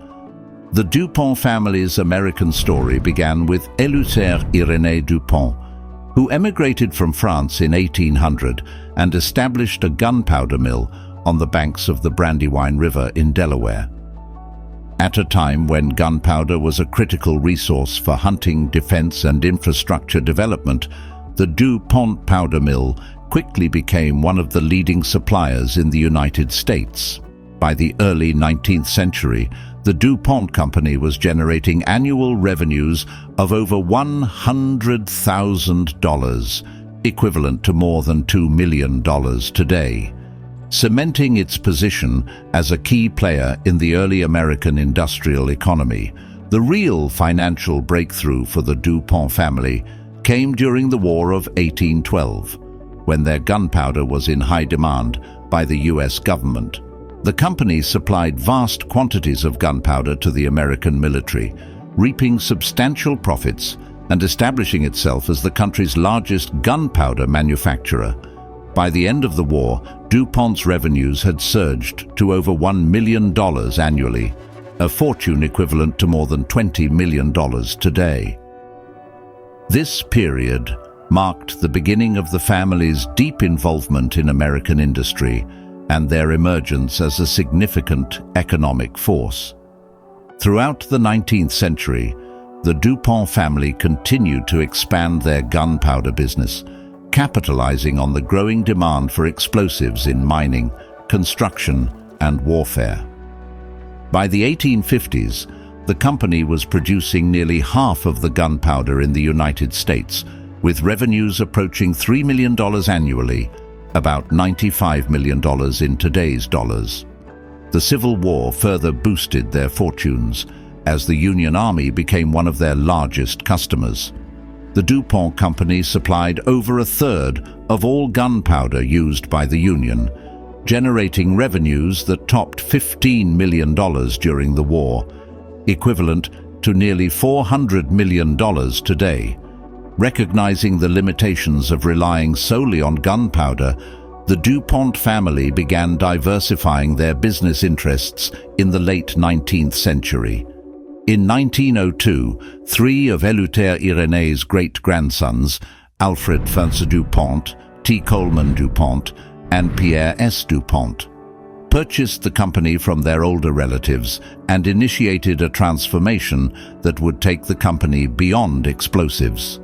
The DuPont family's American story began with Élucère Irénée DuPont, who emigrated from France in 1800 and established a gunpowder mill on the banks of the Brandywine River in Delaware. At a time when gunpowder was a critical resource for hunting, defense, and infrastructure development, the DuPont powder mill quickly became one of the leading suppliers in the United States. By the early 19th century, the DuPont company was generating annual revenues of over $100,000, equivalent to more than $2 million today, cementing its position as a key player in the early American industrial economy. The real financial breakthrough for the DuPont family came during the War of 1812, when their gunpowder was in high demand by the U.S. government. The company supplied vast quantities of gunpowder to the American military, reaping substantial profits and establishing itself as the country's largest gunpowder manufacturer. By the end of the war, DuPont's revenues had surged to over $1 million annually, a fortune equivalent to more than $20 million today. This period marked the beginning of the family's deep involvement in American industry and their emergence as a significant economic force. Throughout the 19th century, the DuPont family continued to expand their gunpowder business, capitalizing on the growing demand for explosives in mining, construction, and warfare. By the 1850s, the company was producing nearly half of the gunpowder in the United States, with revenues approaching $3 million annually, about $95 million in today's dollars. The Civil War further boosted their fortunes, as the Union Army became one of their largest customers. The DuPont company supplied over a third of all gunpowder used by the Union, generating revenues that topped $15 million during the war, equivalent to nearly $400 million today. Recognizing the limitations of relying solely on gunpowder, the DuPont family began diversifying their business interests in the late 19th century. In 1902, three of Eleuthère Irénée's great-grandsons, Alfred Francis DuPont, T. Coleman DuPont, and Pierre S. DuPont, purchased the company from their older relatives and initiated a transformation that would take the company beyond explosives.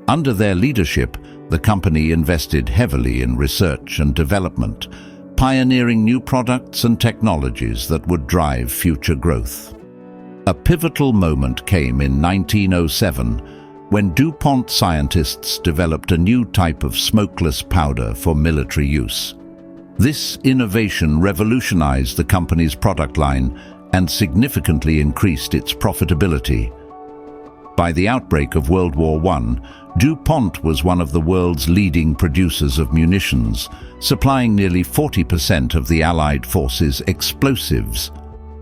Under their leadership, the company invested heavily in research and development, pioneering new products and technologies that would drive future growth. A pivotal moment came in 1907 when DuPont scientists developed a new type of smokeless powder for military use. This innovation revolutionized the company's product line and significantly increased its profitability. By the outbreak of World War I, DuPont was one of the world's leading producers of munitions, supplying nearly 40% of the Allied forces' explosives.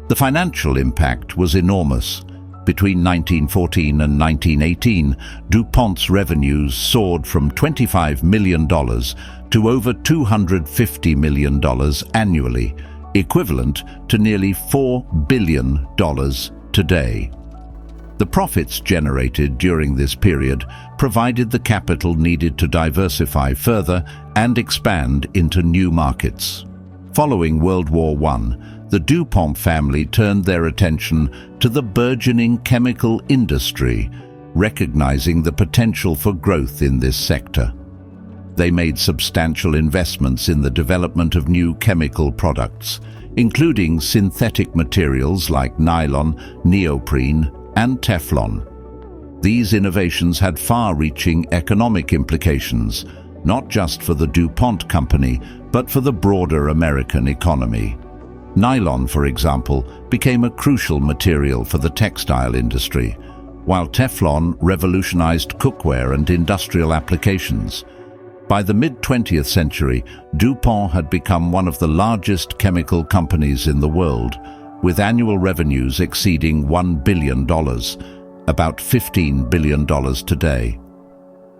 The financial impact was enormous. Between 1914 and 1918, DuPont's revenues soared from $25 million to over $250 million annually, equivalent to nearly $4 billion today. The profits generated during this period provided the capital needed to diversify further and expand into new markets. Following World War I, the DuPont family turned their attention to the burgeoning chemical industry, recognizing the potential for growth in this sector. They made substantial investments in the development of new chemical products, including synthetic materials like nylon, neoprene, and Teflon. These innovations had far-reaching economic implications, not just for the DuPont company, but for the broader American economy. Nylon, for example, became a crucial material for the textile industry, while Teflon revolutionized cookware and industrial applications. By the mid-20th century, DuPont had become one of the largest chemical companies in the world, with annual revenues exceeding $1 billion, about $15 billion today.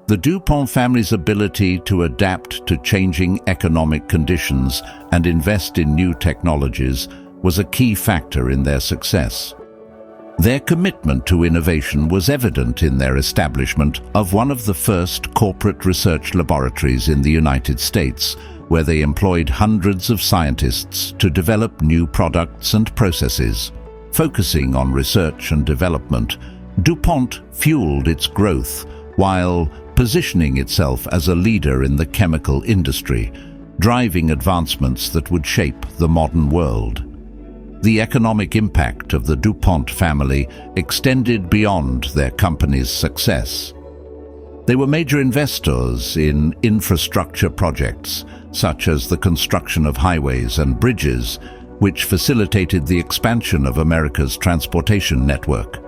The DuPont family's ability to adapt to changing economic conditions and invest in new technologies was a key factor in their success. Their commitment to innovation was evident in their establishment of one of the first corporate research laboratories in the United States, where they employed hundreds of scientists to develop new products and processes. Focusing on research and development, DuPont fueled its growth while positioning itself as a leader in the chemical industry, driving advancements that would shape the modern world. The economic impact of the DuPont family extended beyond their company's success. They were major investors in infrastructure projects, such as the construction of highways and bridges, which facilitated the expansion of America's transportation network.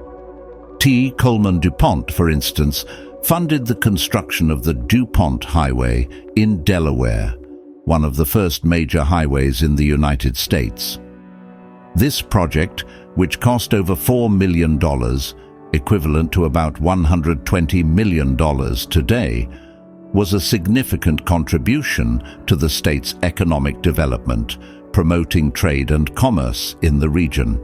T. Coleman DuPont, for instance, funded the construction of the DuPont Highway in Delaware, one of the first major highways in the United States. This project, which cost over $4 million, equivalent to about $120 million today, was a significant contribution to the state's economic development, promoting trade and commerce in the region.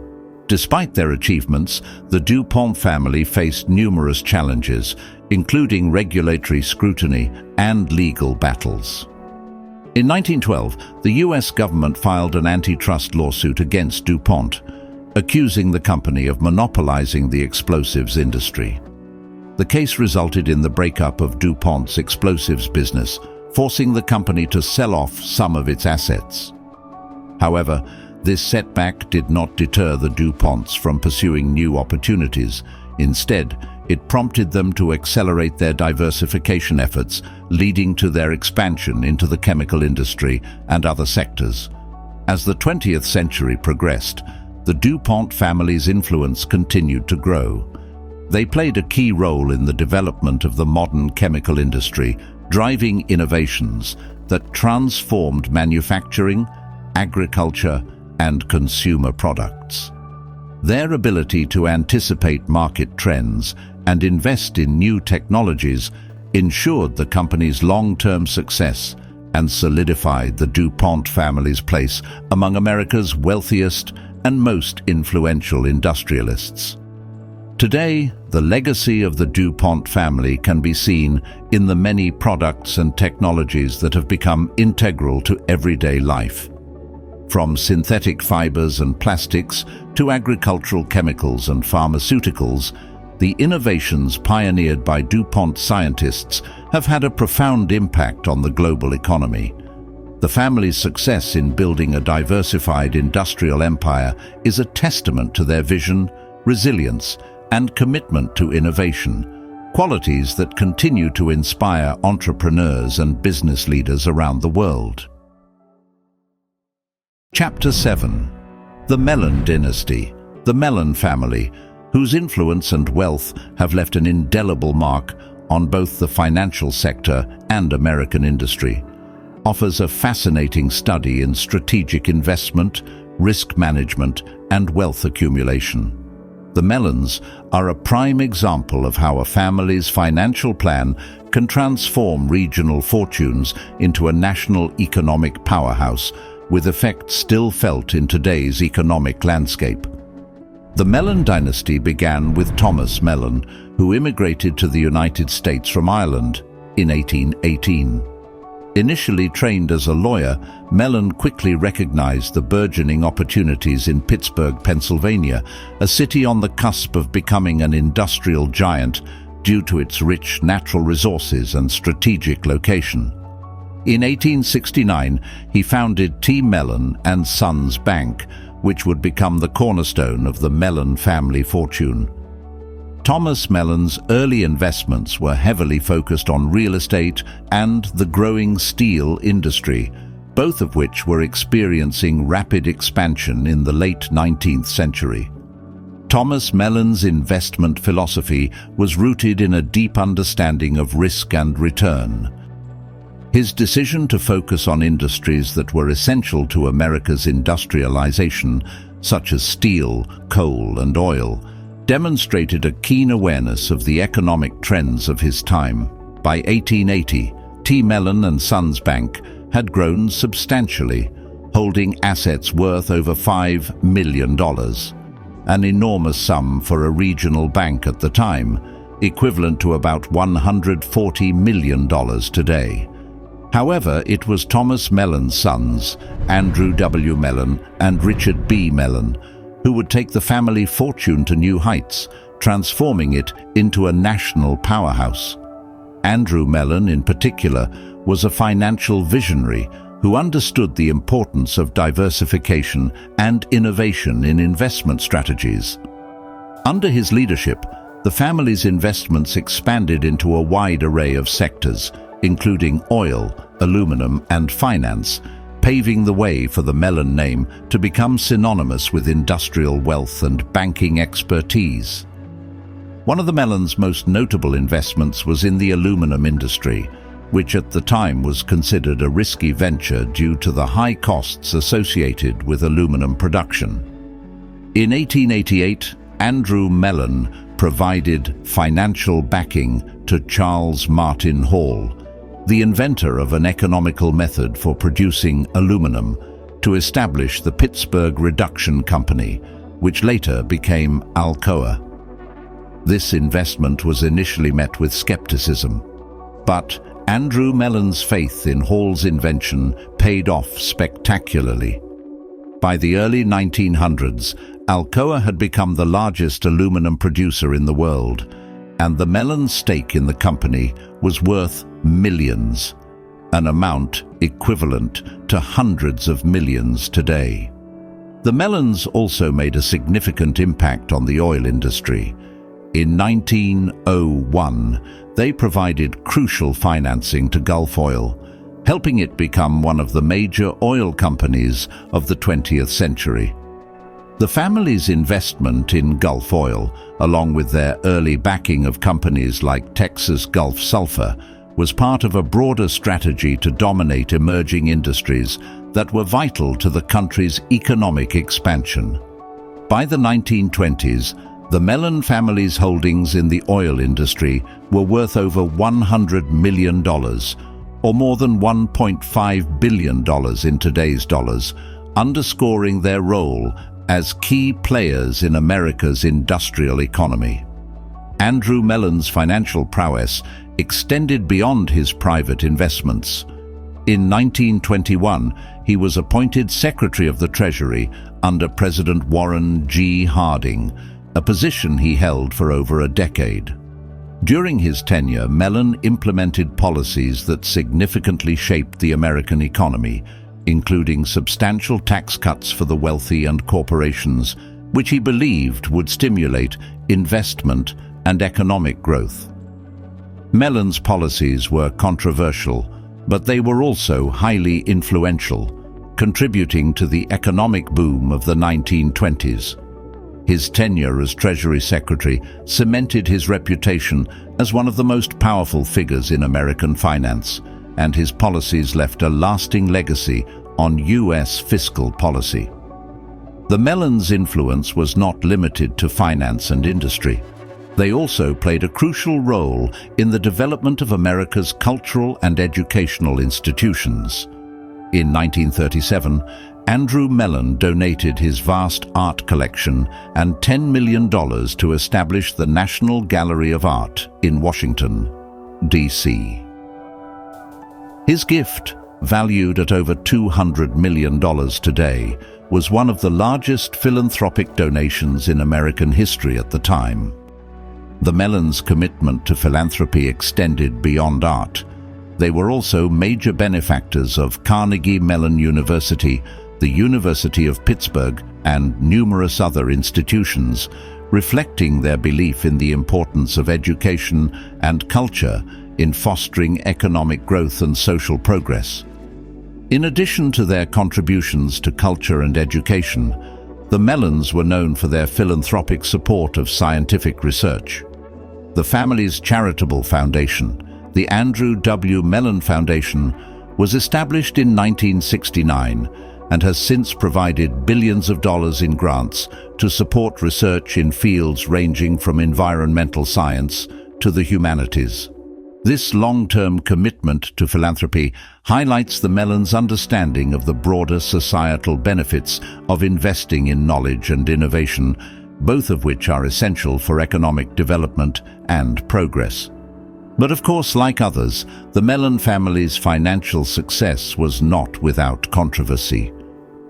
Despite their achievements, the DuPont family faced numerous challenges, including regulatory scrutiny and legal battles. In 1912, the U.S. government filed an antitrust lawsuit against DuPont. accusing the company of monopolizing the explosives industry. The case resulted in the breakup of DuPont's explosives business, forcing the company to sell off some of its assets. However, this setback did not deter the DuPonts from pursuing new opportunities. Instead, it prompted them to accelerate their diversification efforts, leading to their expansion into the chemical industry and other sectors. As the 20th century progressed, the DuPont family's influence continued to grow. They played a key role in the development of the modern chemical industry, driving innovations that transformed manufacturing, agriculture, and consumer products. Their ability to anticipate market trends and invest in new technologies ensured the company's long-term success and solidified the DuPont family's place among America's wealthiest and most influential industrialists. Today, the legacy of the DuPont family can be seen in the many products and technologies that have become integral to everyday life. From synthetic fibers and plastics to agricultural chemicals and pharmaceuticals, the innovations pioneered by DuPont scientists have had a profound impact on the global economy. The family's success in building a diversified industrial empire is a testament to their vision, resilience, and commitment to innovation, qualities that continue to inspire entrepreneurs and business leaders around the world. Chapter 7. The Mellon Dynasty. The Mellon family, whose influence and wealth have left an indelible mark on both the financial sector and American industry, offers a fascinating study in strategic investment, risk management, and wealth accumulation. The Mellons are a prime example of how a family's financial plan can transform regional fortunes into a national economic powerhouse, with effects still felt in today's economic landscape. The Mellon dynasty began with Thomas Mellon, who immigrated to the United States from Ireland in 1818. Initially trained as a lawyer, Mellon quickly recognized the burgeoning opportunities in Pittsburgh, Pennsylvania, a city on the cusp of becoming an industrial giant due to its rich natural resources and strategic location. In 1869, he founded T. Mellon and Sons Bank, which would become the cornerstone of the Mellon family fortune. Thomas Mellon's early investments were heavily focused on real estate and the growing steel industry, both of which were experiencing rapid expansion in the late 19th century. Thomas Mellon's investment philosophy was rooted in a deep understanding of risk and return. His decision to focus on industries that were essential to America's industrialization, such as steel, coal, and oil, demonstrated a keen awareness of the economic trends of his time. By 1880, T. Mellon and Sons Bank had grown substantially, holding assets worth over $5 million, an enormous sum for a regional bank at the time, equivalent to about $140 million today. However, it was Thomas Mellon's sons, Andrew W. Mellon and Richard B. Mellon, who would take the family fortune to new heights, transforming it into a national powerhouse. Andrew Mellon, in particular, was a financial visionary who understood the importance of diversification and innovation in investment strategies. Under his leadership, the family's investments expanded into a wide array of sectors, including oil, aluminum, and finance, paving the way for the Mellon name to become synonymous with industrial wealth and banking expertise. One of the Mellons' most notable investments was in the aluminum industry, which at the time was considered a risky venture due to the high costs associated with aluminum production. In 1888, Andrew Mellon provided financial backing to Charles Martin Hall, the inventor of an economical method for producing aluminum, to establish the Pittsburgh Reduction Company, which later became Alcoa. This investment was initially met with skepticism, but Andrew Mellon's faith in Hall's invention paid off spectacularly. By the early 1900s, Alcoa had become the largest aluminum producer in the world, and the Mellons' stake in the company was worth millions, an amount equivalent to hundreds of millions today. The Mellons also made a significant impact on the oil industry. In 1901, they provided crucial financing to Gulf Oil, helping it become one of the major oil companies of the 20th century. The family's investment in Gulf Oil, along with their early backing of companies like Texas Gulf Sulphur, was part of a broader strategy to dominate emerging industries that were vital to the country's economic expansion. By the 1920s, the Mellon family's holdings in the oil industry were worth over $100 million, or more than $1.5 billion in today's dollars, underscoring their role as key players in America's industrial economy. Andrew Mellon's financial prowess extended beyond his private investments. In 1921, he was appointed Secretary of the Treasury under President Warren G. Harding, a position he held for over a decade. During his tenure, Mellon implemented policies that significantly shaped the American economy, including substantial tax cuts for the wealthy and corporations, which he believed would stimulate investment and economic growth. Mellon's policies were controversial, but they were also highly influential, contributing to the economic boom of the 1920s. His tenure as Treasury Secretary cemented his reputation as one of the most powerful figures in American finance, and his policies left a lasting legacy on U.S. fiscal policy. The Mellons' influence was not limited to finance and industry. They also played a crucial role in the development of America's cultural and educational institutions. In 1937, Andrew Mellon donated his vast art collection and $10 million to establish the National Gallery of Art in Washington, D.C. His gift, valued at over $200 million today, was one of the largest philanthropic donations in American history at the time. The Mellons' commitment to philanthropy extended beyond art. They were also major benefactors of Carnegie Mellon University, the University of Pittsburgh, and numerous other institutions, reflecting their belief in the importance of education and culture in fostering economic growth and social progress. In addition to their contributions to culture and education, the Mellons were known for their philanthropic support of scientific research. The family's charitable foundation, the Andrew W. Mellon Foundation, was established in 1969 and has since provided billions of dollars in grants to support research in fields ranging from environmental science to the humanities. This long-term commitment to philanthropy highlights the Mellons' understanding of the broader societal benefits of investing in knowledge and innovation, both of which are essential for economic development and progress. But of course, like others, the Mellon family's financial success was not without controversy.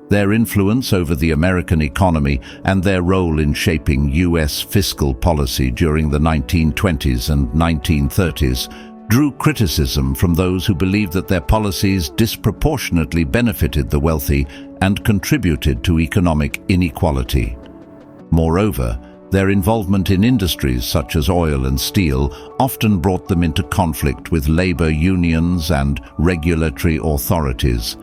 Their influence over the American economy and their role in shaping U.S. fiscal policy during the 1920s and 1930s drew criticism from those who believed that their policies disproportionately benefited the wealthy and contributed to economic inequality. Moreover, their involvement in industries such as oil and steel often brought them into conflict with labor unions and regulatory authorities,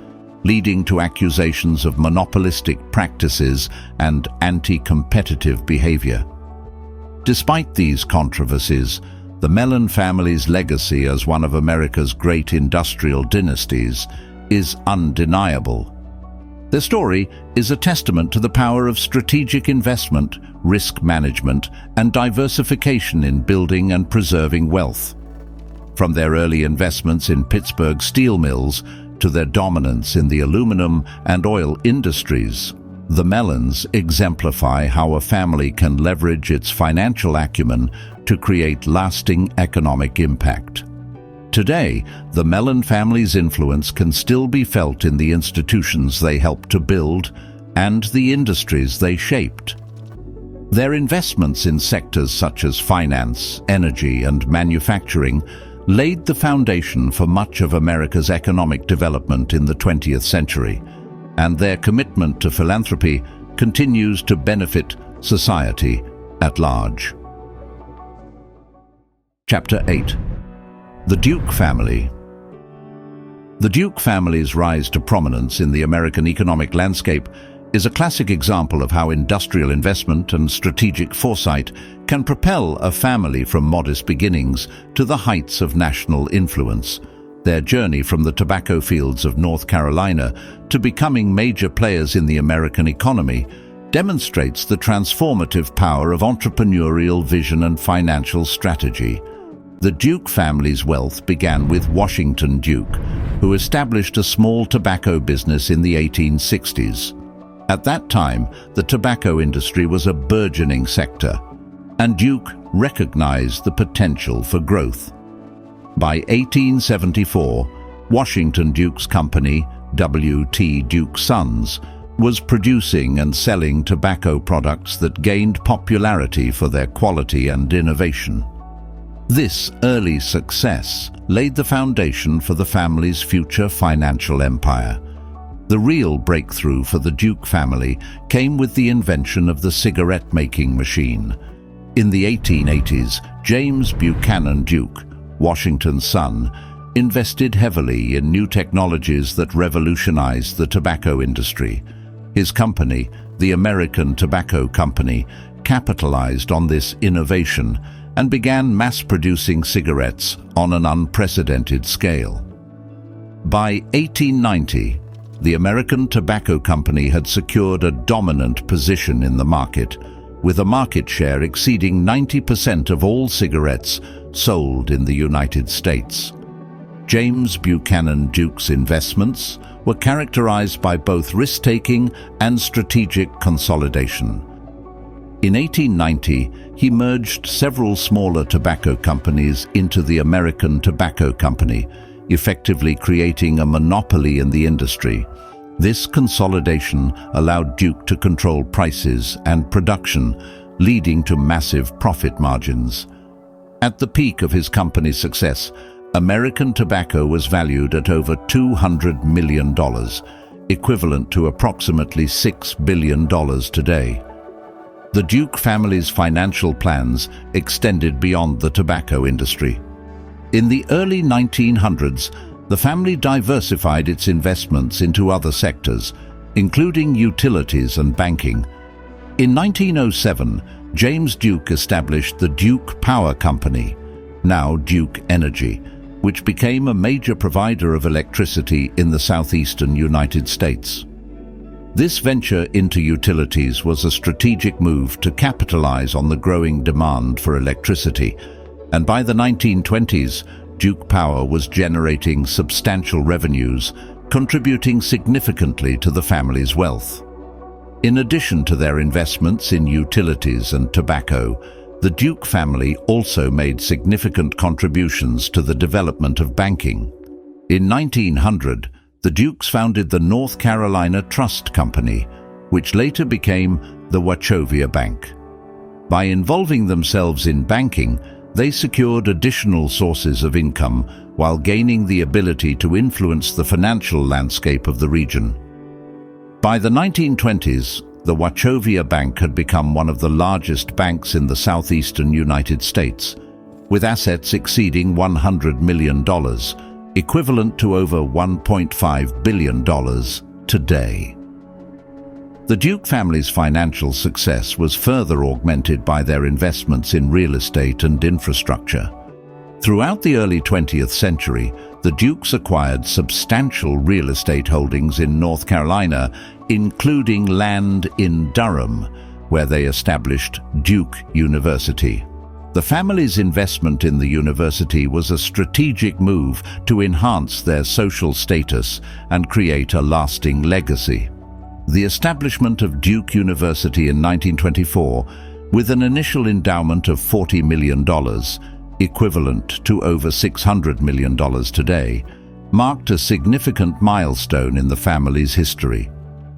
leading to accusations of monopolistic practices and anti-competitive behavior. Despite these controversies, the Mellon family's legacy as one of America's great industrial dynasties is undeniable. Their story is a testament to the power of strategic investment, risk management, and diversification in building and preserving wealth. From their early investments in Pittsburgh steel mills to their dominance in the aluminum and oil industries, the Mellons exemplify how a family can leverage its financial acumen to create lasting economic impact. Today, the Mellon family's influence can still be felt in the institutions they helped to build and the industries they shaped. Their investments in sectors such as finance, energy, and manufacturing laid the foundation for much of America's economic development in the 20th century, and their commitment to philanthropy continues to benefit society at large. Chapter 8. The Duke Family. The Duke family's rise to prominence in the American economic landscape is a classic example of how industrial investment and strategic foresight can propel a family from modest beginnings to the heights of national influence. Their journey from the tobacco fields of North Carolina to becoming major players in the American economy demonstrates the transformative power of entrepreneurial vision and financial strategy. The Duke family's wealth began with Washington Duke, who established a small tobacco business in the 1860s. At that time, the tobacco industry was a burgeoning sector, and Duke recognized the potential for growth. By 1874, Washington Duke's company, W.T. Duke Sons, was producing and selling tobacco products that gained popularity for their quality and innovation. This early success laid the foundation for the family's future financial empire. The real breakthrough for the Duke family came with the invention of the cigarette-making machine. In the 1880s, James Buchanan Duke, Washington's son, invested heavily in new technologies that revolutionized the tobacco industry. His company, the American Tobacco Company, capitalized on this innovation and began mass-producing cigarettes on an unprecedented scale. By 1890, the American Tobacco Company had secured a dominant position in the market, with a market share exceeding 90% of all cigarettes sold in the United States. James Buchanan Duke's investments were characterized by both risk-taking and strategic consolidation. In 1890, he merged several smaller tobacco companies into the American Tobacco Company, effectively creating a monopoly in the industry. This consolidation allowed Duke to control prices and production, leading to massive profit margins. At the peak of his company's success, American Tobacco was valued at over $200 million, equivalent to approximately $6 billion today. The Duke family's financial plans extended beyond the tobacco industry. In the early 1900s, the family diversified its investments into other sectors, including utilities and banking. In 1907, James Duke established the Duke Power Company, now Duke Energy, which became a major provider of electricity in the southeastern United States. This venture into utilities was a strategic move to capitalize on the growing demand for electricity, and by the 1920s, Duke Power was generating substantial revenues, contributing significantly to the family's wealth. In addition to their investments in utilities and tobacco, the Duke family also made significant contributions to the development of banking. In 1900, the Dukes founded the North Carolina Trust Company, which later became the Wachovia Bank. By involving themselves in banking, they secured additional sources of income while gaining the ability to influence the financial landscape of the region. By the 1920s, the Wachovia Bank had become one of the largest banks in the southeastern United States, with assets exceeding $100 million, equivalent to over $1.5 billion today. The Duke family's financial success was further augmented by their investments in real estate and infrastructure. Throughout the early 20th century, the Dukes acquired substantial real estate holdings in North Carolina, including land in Durham, where they established Duke University. The family's investment in the university was a strategic move to enhance their social status and create a lasting legacy. The establishment of Duke University in 1924, with an initial endowment of $40 million, equivalent to over $600 million today, marked a significant milestone in the family's history.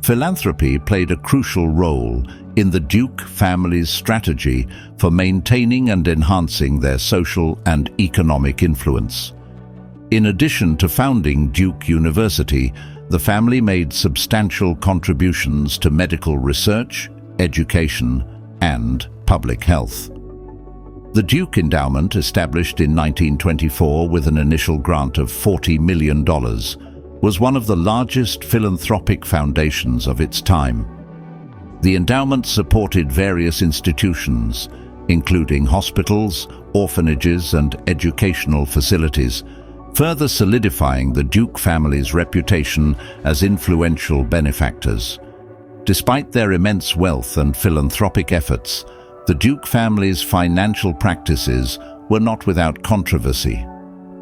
Philanthropy played a crucial role in the Duke family's strategy for maintaining and enhancing their social and economic influence. In addition to founding Duke University, the family made substantial contributions to medical research, education, and public health. The Duke Endowment, established in 1924 with an initial grant of $40 million, was one of the largest philanthropic foundations of its time. The endowment supported various institutions, including hospitals, orphanages, and educational facilities, further solidifying the Duke family's reputation as influential benefactors. Despite their immense wealth and philanthropic efforts, the Duke family's financial practices were not without controversy.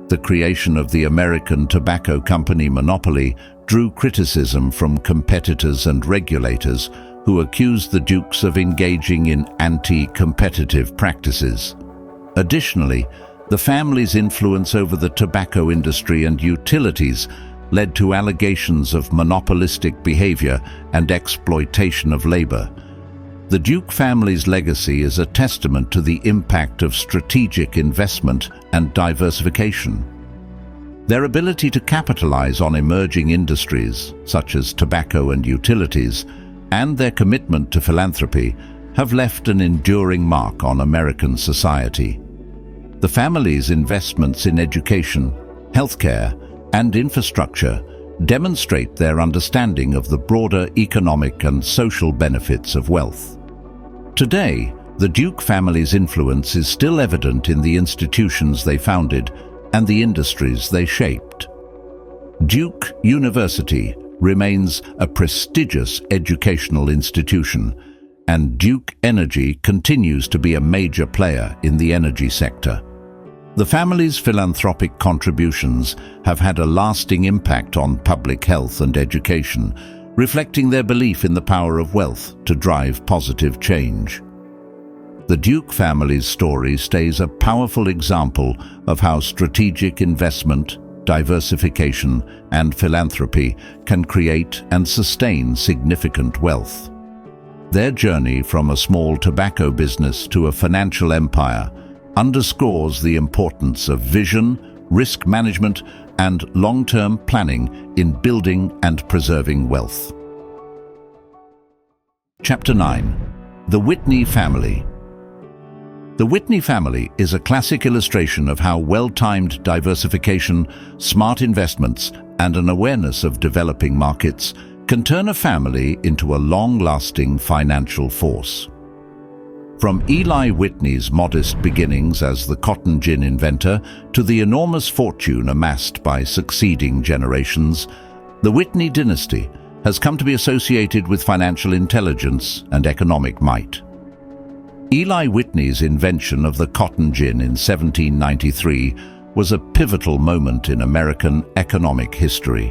The creation of the American Tobacco Company monopoly drew criticism from competitors and regulators who accused the Dukes of engaging in anti-competitive practices. Additionally, the family's influence over the tobacco industry and utilities led to allegations of monopolistic behavior and exploitation of labor. The Duke family's legacy is a testament to the impact of strategic investment and diversification. Their ability to capitalize on emerging industries, such as tobacco and utilities, and their commitment to philanthropy have left an enduring mark on American society. The family's investments in education, healthcare, and infrastructure demonstrate their understanding of the broader economic and social benefits of wealth. Today, the Duke family's influence is still evident in the institutions they founded and the industries they shaped. Duke University remains a prestigious educational institution, and Duke Energy continues to be a major player in the energy sector. The family's philanthropic contributions have had a lasting impact on public health and education, reflecting their belief in the power of wealth to drive positive change. The Duke family's story stays a powerful example of how strategic investment, diversification, and philanthropy can create and sustain significant wealth. Their journey from a small tobacco business to a financial empire underscores the importance of vision, risk management, and long-term planning in building and preserving wealth. Chapter 9. The Whitney Family. The Whitney family is a classic illustration of how well-timed diversification, smart investments, and an awareness of developing markets can turn a family into a long-lasting financial force. From Eli Whitney's modest beginnings as the cotton gin inventor to the enormous fortune amassed by succeeding generations, the Whitney dynasty has come to be associated with financial intelligence and economic might. Eli Whitney's invention of the cotton gin in 1793 was a pivotal moment in American economic history.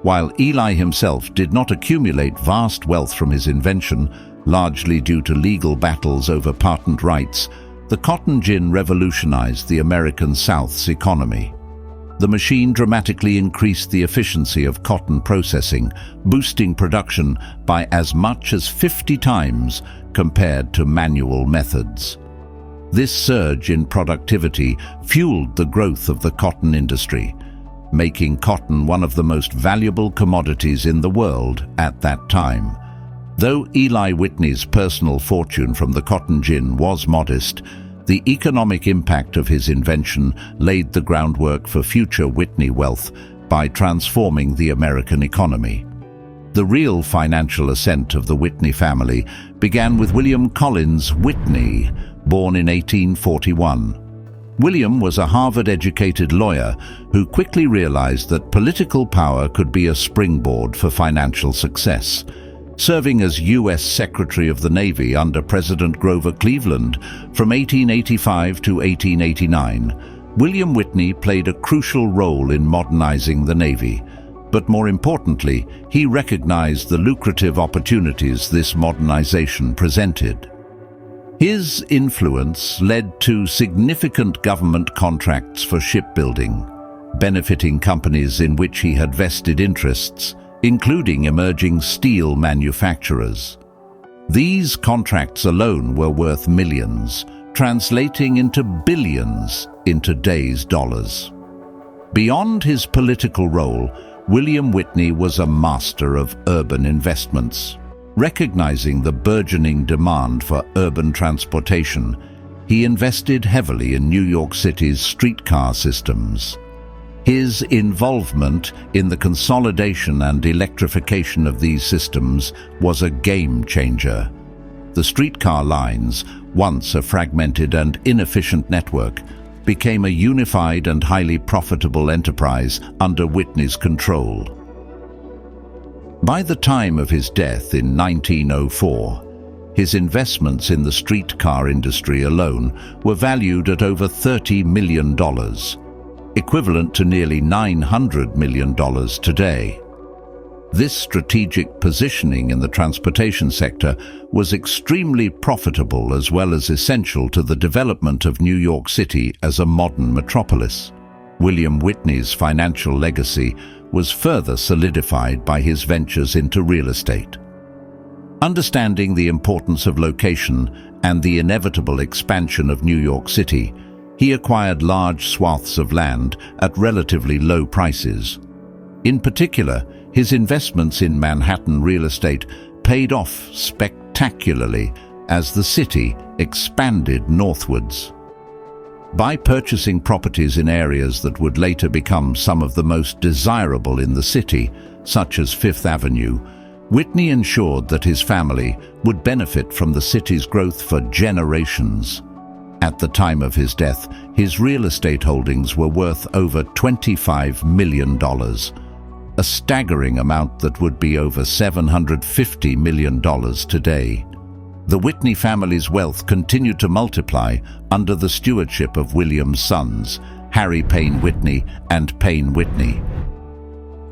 While Eli himself did not accumulate vast wealth from his invention, largely due to legal battles over patent rights, the cotton gin revolutionized the American South's economy. The machine dramatically increased the efficiency of cotton processing, boosting production by as much as 50 times compared to manual methods. This surge in productivity fueled the growth of the cotton industry, making cotton one of the most valuable commodities in the world at that time. Though Eli Whitney's personal fortune from the cotton gin was modest, the economic impact of his invention laid the groundwork for future Whitney wealth by transforming the American economy. The real financial ascent of the Whitney family began with William Collins Whitney, born in 1841. William was a Harvard-educated lawyer who quickly realized that political power could be a springboard for financial success. Serving as U.S. Secretary of the Navy under President Grover Cleveland from 1885 to 1889, William Whitney played a crucial role in modernizing the Navy. But more importantly, he recognized the lucrative opportunities this modernization presented. His influence led to significant government contracts for shipbuilding, benefiting companies in which he had vested interests, including emerging steel manufacturers. These contracts alone were worth millions, translating into billions in today's dollars. Beyond his political role, William Whitney was a master of urban investments. Recognizing the burgeoning demand for urban transportation, he invested heavily in New York City's streetcar systems. His involvement in the consolidation and electrification of these systems was a game changer. The streetcar lines, once a fragmented and inefficient network, became a unified and highly profitable enterprise under Whitney's control. By the time of his death in 1904, his investments in the streetcar industry alone were valued at over $30 million, equivalent to nearly $900 million today. This strategic positioning in the transportation sector was extremely profitable as well as essential to the development of New York City as a modern metropolis. William Whitney's financial legacy was further solidified by his ventures into real estate. Understanding the importance of location and the inevitable expansion of New York City, he acquired large swaths of land at relatively low prices. In particular, his investments in Manhattan real estate paid off spectacularly as the city expanded northwards. By purchasing properties in areas that would later become some of the most desirable in the city, such as Fifth Avenue, Whitney ensured that his family would benefit from the city's growth for generations. At the time of his death, his real estate holdings were worth over $25 million, a staggering amount that would be over $750 million today. The Whitney family's wealth continued to multiply under the stewardship of William's sons, Harry Payne Whitney and Payne Whitney.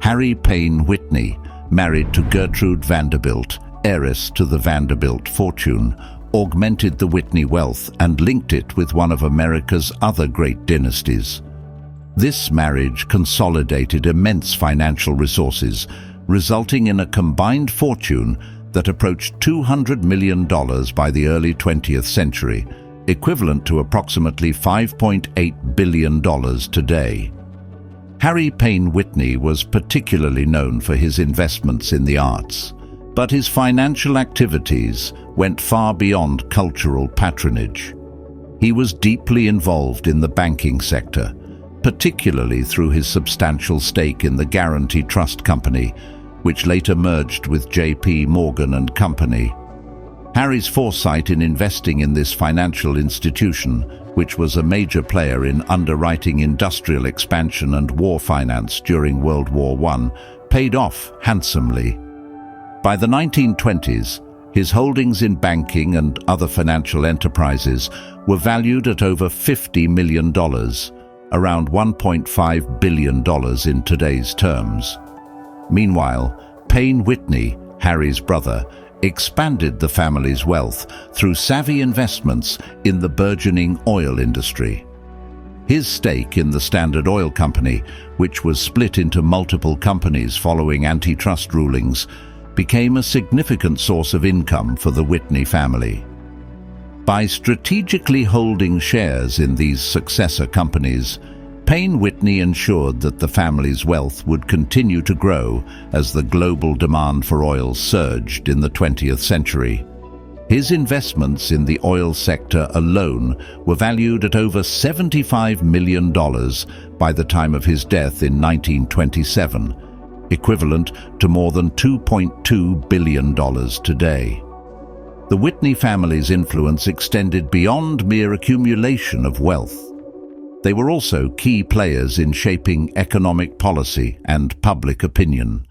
Harry Payne Whitney, married to Gertrude Vanderbilt, heiress to the Vanderbilt fortune, augmented the Whitney wealth and linked it with one of America's other great dynasties. This marriage consolidated immense financial resources, resulting in a combined fortune that approached $200 million by the early 20th century, equivalent to approximately $5.8 billion today. Harry Payne Whitney was particularly known for his investments in the arts, but his financial activities went far beyond cultural patronage. He was deeply involved in the banking sector, particularly through his substantial stake in the Guaranty Trust Company, which later merged with J.P. Morgan and Company. Harry's foresight in investing in this financial institution, which was a major player in underwriting industrial expansion and war finance during World War I, paid off handsomely. By the 1920s, his holdings in banking and other financial enterprises were valued at over $50 million, around $1.5 billion in today's terms. Meanwhile, Payne Whitney, Harry's brother, expanded the family's wealth through savvy investments in the burgeoning oil industry. His stake in the Standard Oil Company, which was split into multiple companies following antitrust rulings, became a significant source of income for the Whitney family. By strategically holding shares in these successor companies, Payne Whitney ensured that the family's wealth would continue to grow as the global demand for oil surged in the 20th century. His investments in the oil sector alone were valued at over $75 million by the time of his death in 1927, equivalent to more than $2.2 billion today. The Whitney family's influence extended beyond mere accumulation of wealth. They were also key players in shaping economic policy and public opinion.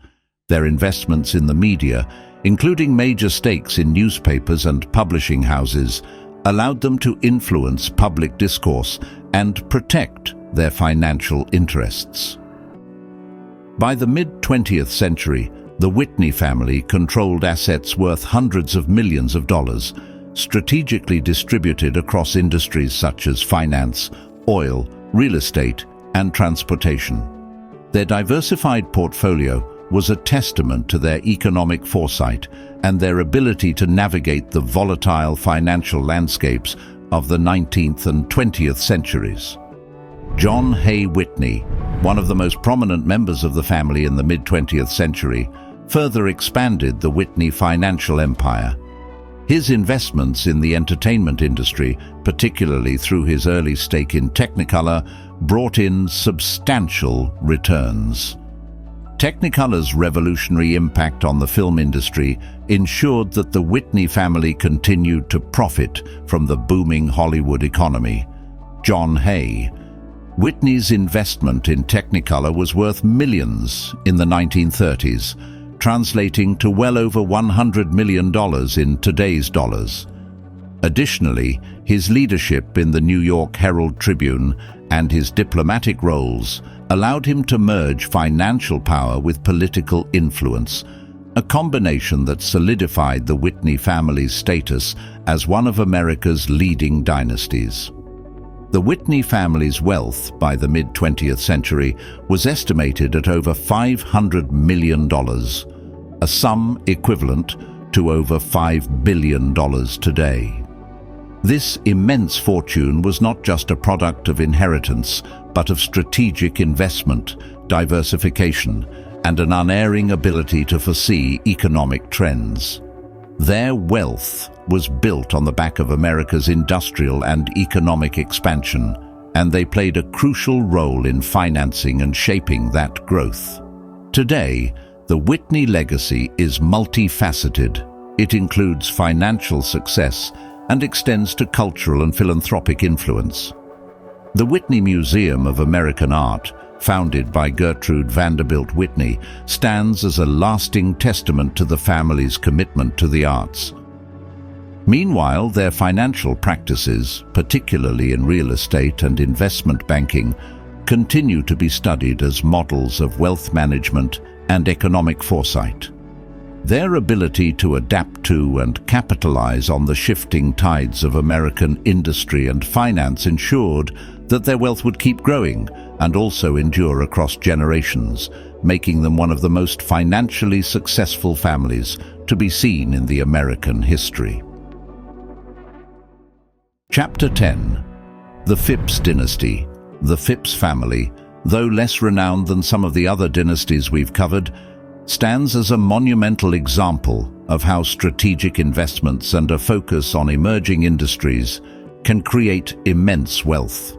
Their investments in the media, including major stakes in newspapers and publishing houses, allowed them to influence public discourse and protect their financial interests. By the mid-20th century, the Whitney family controlled assets worth hundreds of millions of dollars, strategically distributed across industries such as finance, oil, real estate, and transportation. Their diversified portfolio was a testament to their economic foresight and their ability to navigate the volatile financial landscapes of the 19th and 20th centuries. John Hay Whitney, one of the most prominent members of the family in the mid-20th century, further expanded the Whitney financial empire. His investments in the entertainment industry, particularly through his early stake in Technicolor, brought in substantial returns. Technicolor's revolutionary impact on the film industry ensured that the Whitney family continued to profit from the booming Hollywood economy. John Hay. Whitney's investment in Technicolor was worth millions in the 1930s, translating to well over $100 million in today's dollars. Additionally, his leadership in the New York Herald Tribune and his diplomatic roles allowed him to merge financial power with political influence, a combination that solidified the Whitney family's status as one of America's leading dynasties. The Whitney family's wealth by the mid-20th century was estimated at over $500 million, a sum equivalent to over $5 billion today. This immense fortune was not just a product of inheritance, but of strategic investment, diversification, and an unerring ability to foresee economic trends. Their wealth was built on the back of America's industrial and economic expansion, and they played a crucial role in financing and shaping that growth. Today, the Whitney legacy is multifaceted. It includes financial success and extends to cultural and philanthropic influence. The Whitney Museum of American Art, founded by Gertrude Vanderbilt Whitney, stands as a lasting testament to the family's commitment to the arts. Meanwhile, their financial practices, particularly in real estate and investment banking, continue to be studied as models of wealth management and economic foresight. Their ability to adapt to and capitalize on the shifting tides of American industry and finance ensured that their wealth would keep growing and also endure across generations, making them one of the most financially successful families to be seen in the American history. Chapter 10. The Phipps Dynasty. The Phipps family, though less renowned than some of the other dynasties we've covered, stands as a monumental example of how strategic investments and a focus on emerging industries can create immense wealth.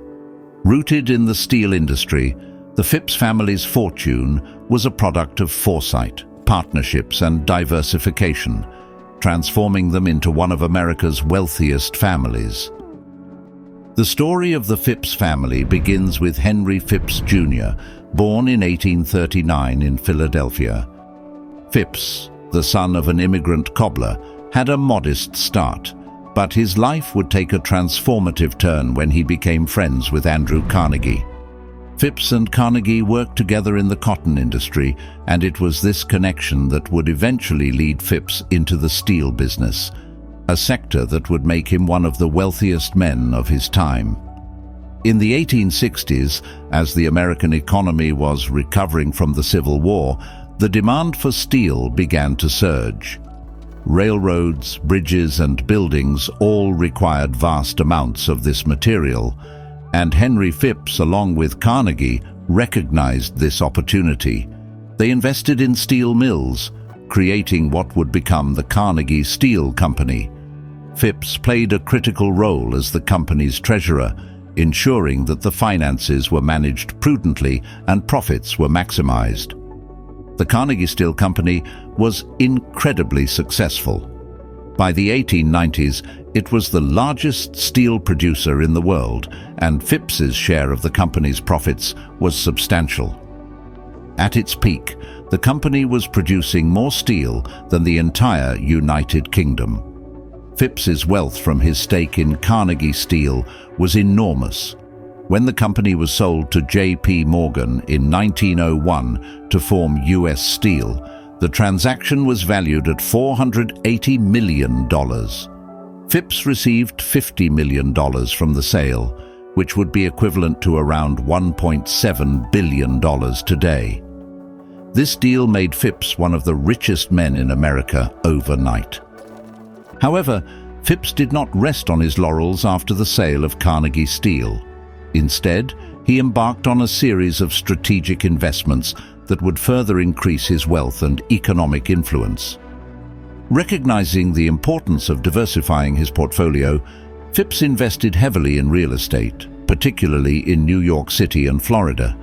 Rooted in the steel industry, the Phipps family's fortune was a product of foresight, partnerships, and diversification, transforming them into one of America's wealthiest families. The story of the Phipps family begins with Henry Phipps Jr., born in 1839 in Philadelphia. Phipps, the son of an immigrant cobbler, had a modest start, but his life would take a transformative turn when he became friends with Andrew Carnegie. Phipps and Carnegie worked together in the cotton industry, and it was this connection that would eventually lead Phipps into the steel business, a sector that would make him one of the wealthiest men of his time. In the 1860s, as the American economy was recovering from the Civil War, the demand for steel began to surge. Railroads, bridges, and buildings all required vast amounts of this material, and Henry Phipps, along with Carnegie, recognized this opportunity. They invested in steel mills, creating what would become the Carnegie Steel Company. Phipps played a critical role as the company's treasurer, ensuring that the finances were managed prudently and profits were maximized. The Carnegie Steel Company was incredibly successful. By the 1890s, it was the largest steel producer in the world, and Phipps's share of the company's profits was substantial. At its peak, the company was producing more steel than the entire United Kingdom. Phipps's wealth from his stake in Carnegie Steel was enormous. When the company was sold to J.P. Morgan in 1901 to form U.S. Steel, the transaction was valued at $480 million. Phipps received $50 million from the sale, which would be equivalent to around $1.7 billion today. This deal made Phipps one of the richest men in America overnight. However, Phipps did not rest on his laurels after the sale of Carnegie Steel. Instead, he embarked on a series of strategic investments that would further increase his wealth and economic influence. Recognizing the importance of diversifying his portfolio, Phipps invested heavily in real estate, particularly in New York City and Florida.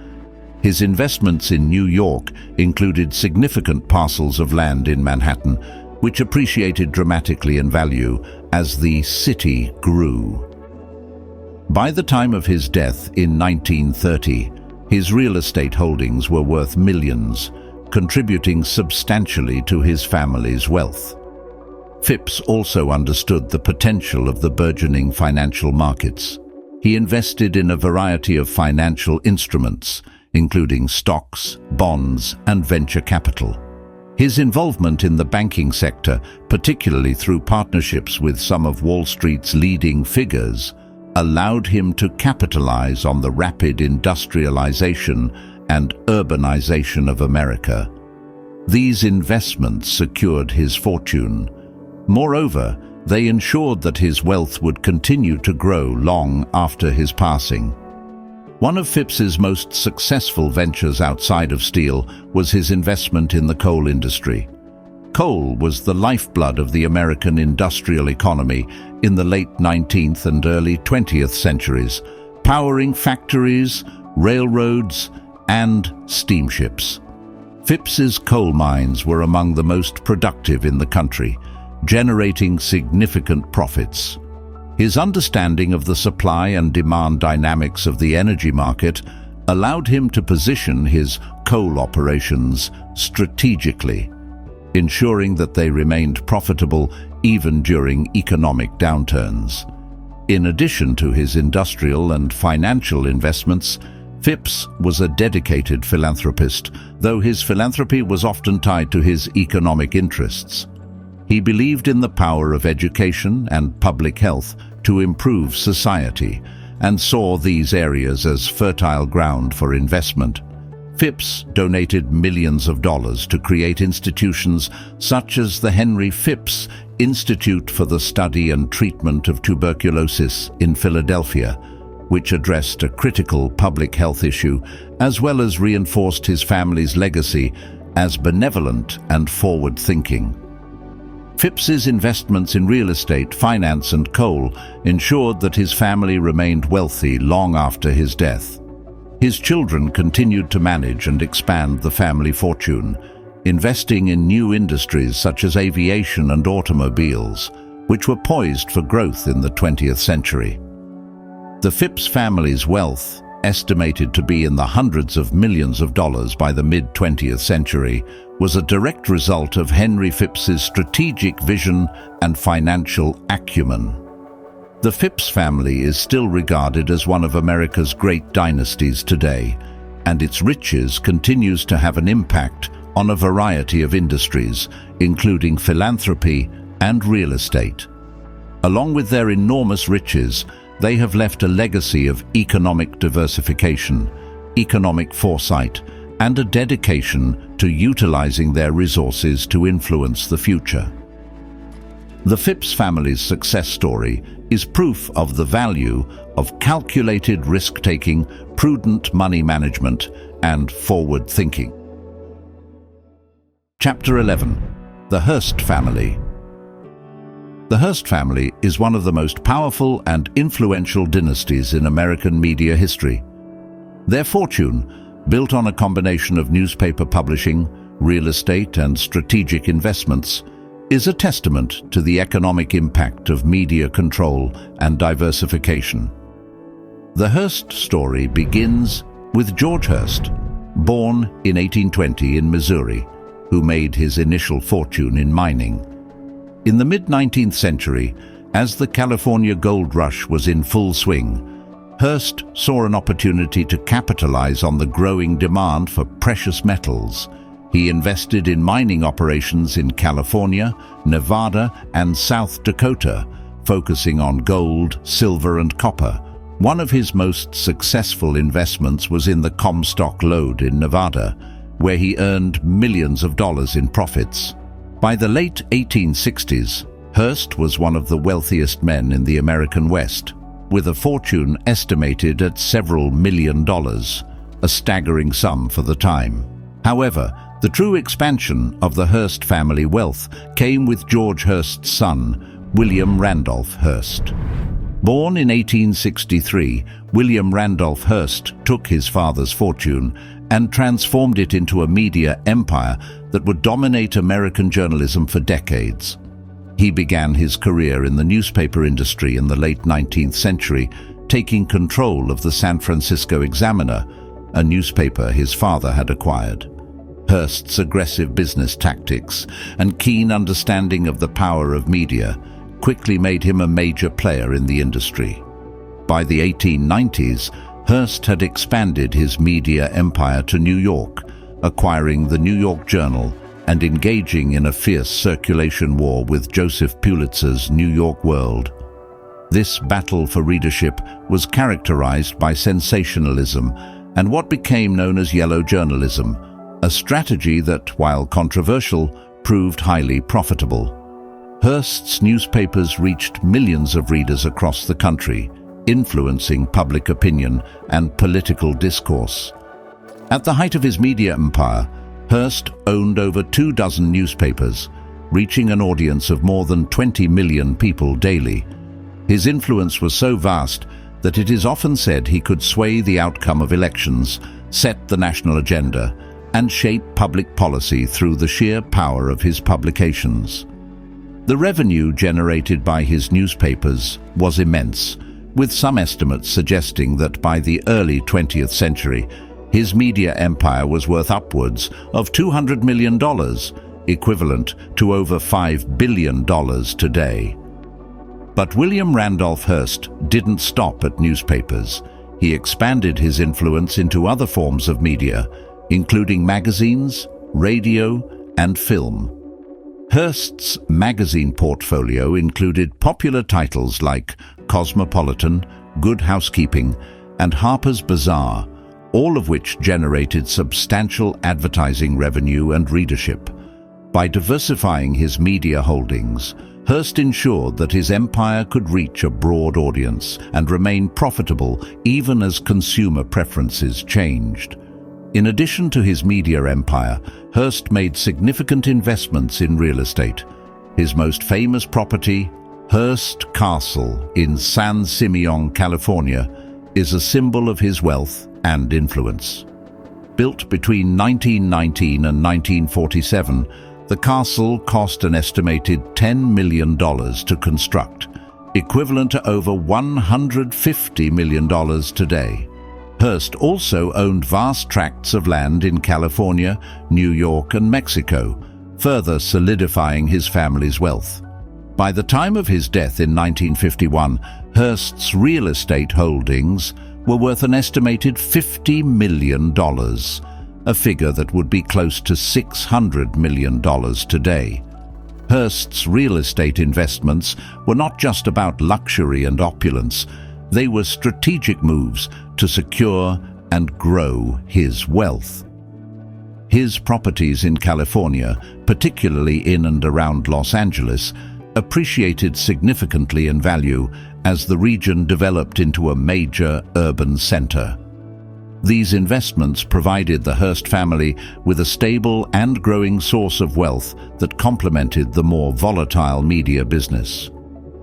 His investments in New York included significant parcels of land in Manhattan, which appreciated dramatically in value as the city grew. By the time of his death in 1930, his real estate holdings were worth millions, contributing substantially to his family's wealth. Phipps also understood the potential of the burgeoning financial markets. He invested in a variety of financial instruments, including stocks, bonds, and venture capital. His involvement in the banking sector, particularly through partnerships with some of Wall Street's leading figures, allowed him to capitalize on the rapid industrialization and urbanization of America. These investments secured his fortune. Moreover, they ensured that his wealth would continue to grow long after his passing. One of Phipps's most successful ventures outside of steel was his investment in the coal industry. Coal was the lifeblood of the American industrial economy in the late 19th and early 20th centuries, powering factories, railroads, and steamships. Phipps's coal mines were among the most productive in the country, generating significant profits. His understanding of the supply and demand dynamics of the energy market allowed him to position his coal operations strategically, ensuring that they remained profitable even during economic downturns. In addition to his industrial and financial investments, Phipps was a dedicated philanthropist, though his philanthropy was often tied to his economic interests. He believed in the power of education and public health to improve society, and saw these areas as fertile ground for investment. Phipps donated millions of dollars to create institutions such as the Henry Phipps Institute for the Study and Treatment of Tuberculosis in Philadelphia, which addressed a critical public health issue, as well as reinforced his family's legacy as benevolent and forward-thinking. Phipps's investments in real estate, finance, and coal ensured that his family remained wealthy long after his death. His children continued to manage and expand the family fortune, investing in new industries such as aviation and automobiles, which were poised for growth in the 20th century. The Phipps family's wealth, estimated to be in the hundreds of millions of dollars by the mid-20th century, was a direct result of Henry Phipps's strategic vision and financial acumen. The Phipps family is still regarded as one of America's great dynasties today, and its riches continues to have an impact on a variety of industries, including philanthropy and real estate. Along with their enormous riches, they have left a legacy of economic diversification, economic foresight, and a dedication to utilizing their resources to influence the future. The Phipps family's success story is proof of the value of calculated risk-taking, prudent money management, and forward thinking. Chapter 11. The Hearst Family. The Hearst family is one of the most powerful and influential dynasties in American media history. Their fortune, built on a combination of newspaper publishing, real estate, and strategic investments, is a testament to the economic impact of media control and diversification. The Hearst story begins with George Hearst, born in 1820 in Missouri, who made his initial fortune in mining. In the mid-19th century, as the California gold rush was in full swing, Hearst saw an opportunity to capitalize on the growing demand for precious metals. He invested in mining operations in California, Nevada, and South Dakota, focusing on gold, silver, and copper. One of his most successful investments was in the Comstock Lode in Nevada, where he earned millions of dollars in profits. By the late 1860s, Hearst was one of the wealthiest men in the American West, with a fortune estimated at several $million, a staggering sum for the time. However, the true expansion of the Hearst family wealth came with George Hearst's son, William Randolph Hearst. Born in 1863, William Randolph Hearst took his father's fortune and transformed it into a media empire that would dominate American journalism for decades. He began his career in the newspaper industry in the late 19th century, taking control of the San Francisco Examiner, a newspaper his father had acquired. Hearst's aggressive business tactics and keen understanding of the power of media quickly made him a major player in the industry. By the 1890s, Hearst had expanded his media empire to New York, acquiring the New York Journal and engaging in a fierce circulation war with Joseph Pulitzer's New York World. This battle for readership was characterized by sensationalism and what became known as yellow journalism, a strategy that, while controversial, proved highly profitable. Hearst's newspapers reached millions of readers across the country, influencing public opinion and political discourse. At the height of his media empire, Hearst owned over 24 newspapers, reaching an audience of more than 20 million people daily. His influence was so vast that it is often said he could sway the outcome of elections, set the national agenda, and shape public policy through the sheer power of his publications. The revenue generated by his newspapers was immense, with some estimates suggesting that by the early 20th century, his media empire was worth upwards of $200 million, equivalent to over $5 billion today. But William Randolph Hearst didn't stop at newspapers. He expanded his influence into other forms of media, including magazines, radio, and film. Hearst's magazine portfolio included popular titles like Cosmopolitan, Good Housekeeping, and Harper's Bazaar, all of which generated substantial advertising revenue and readership. By diversifying his media holdings, Hearst ensured that his empire could reach a broad audience and remain profitable even as consumer preferences changed. In addition to his media empire, Hearst made significant investments in real estate. His most famous property, Hearst Castle in San Simeon, California, is a symbol of his wealth and influence. Built between 1919 and 1947, the castle cost an estimated $10 million to construct, equivalent to over $150 million today. Hearst also owned vast tracts of land in California, New York, and Mexico, further solidifying his family's wealth. By the time of his death in 1951, Hearst's real estate holdings were worth an estimated $50 million, a figure that would be close to $600 million today. Hearst's real estate investments were not just about luxury and opulence. They were strategic moves to secure and grow his wealth. His properties in California, particularly in and around Los Angeles, appreciated significantly in value as the region developed into a major urban center. These investments provided the Hearst family with a stable and growing source of wealth that complemented the more volatile media business.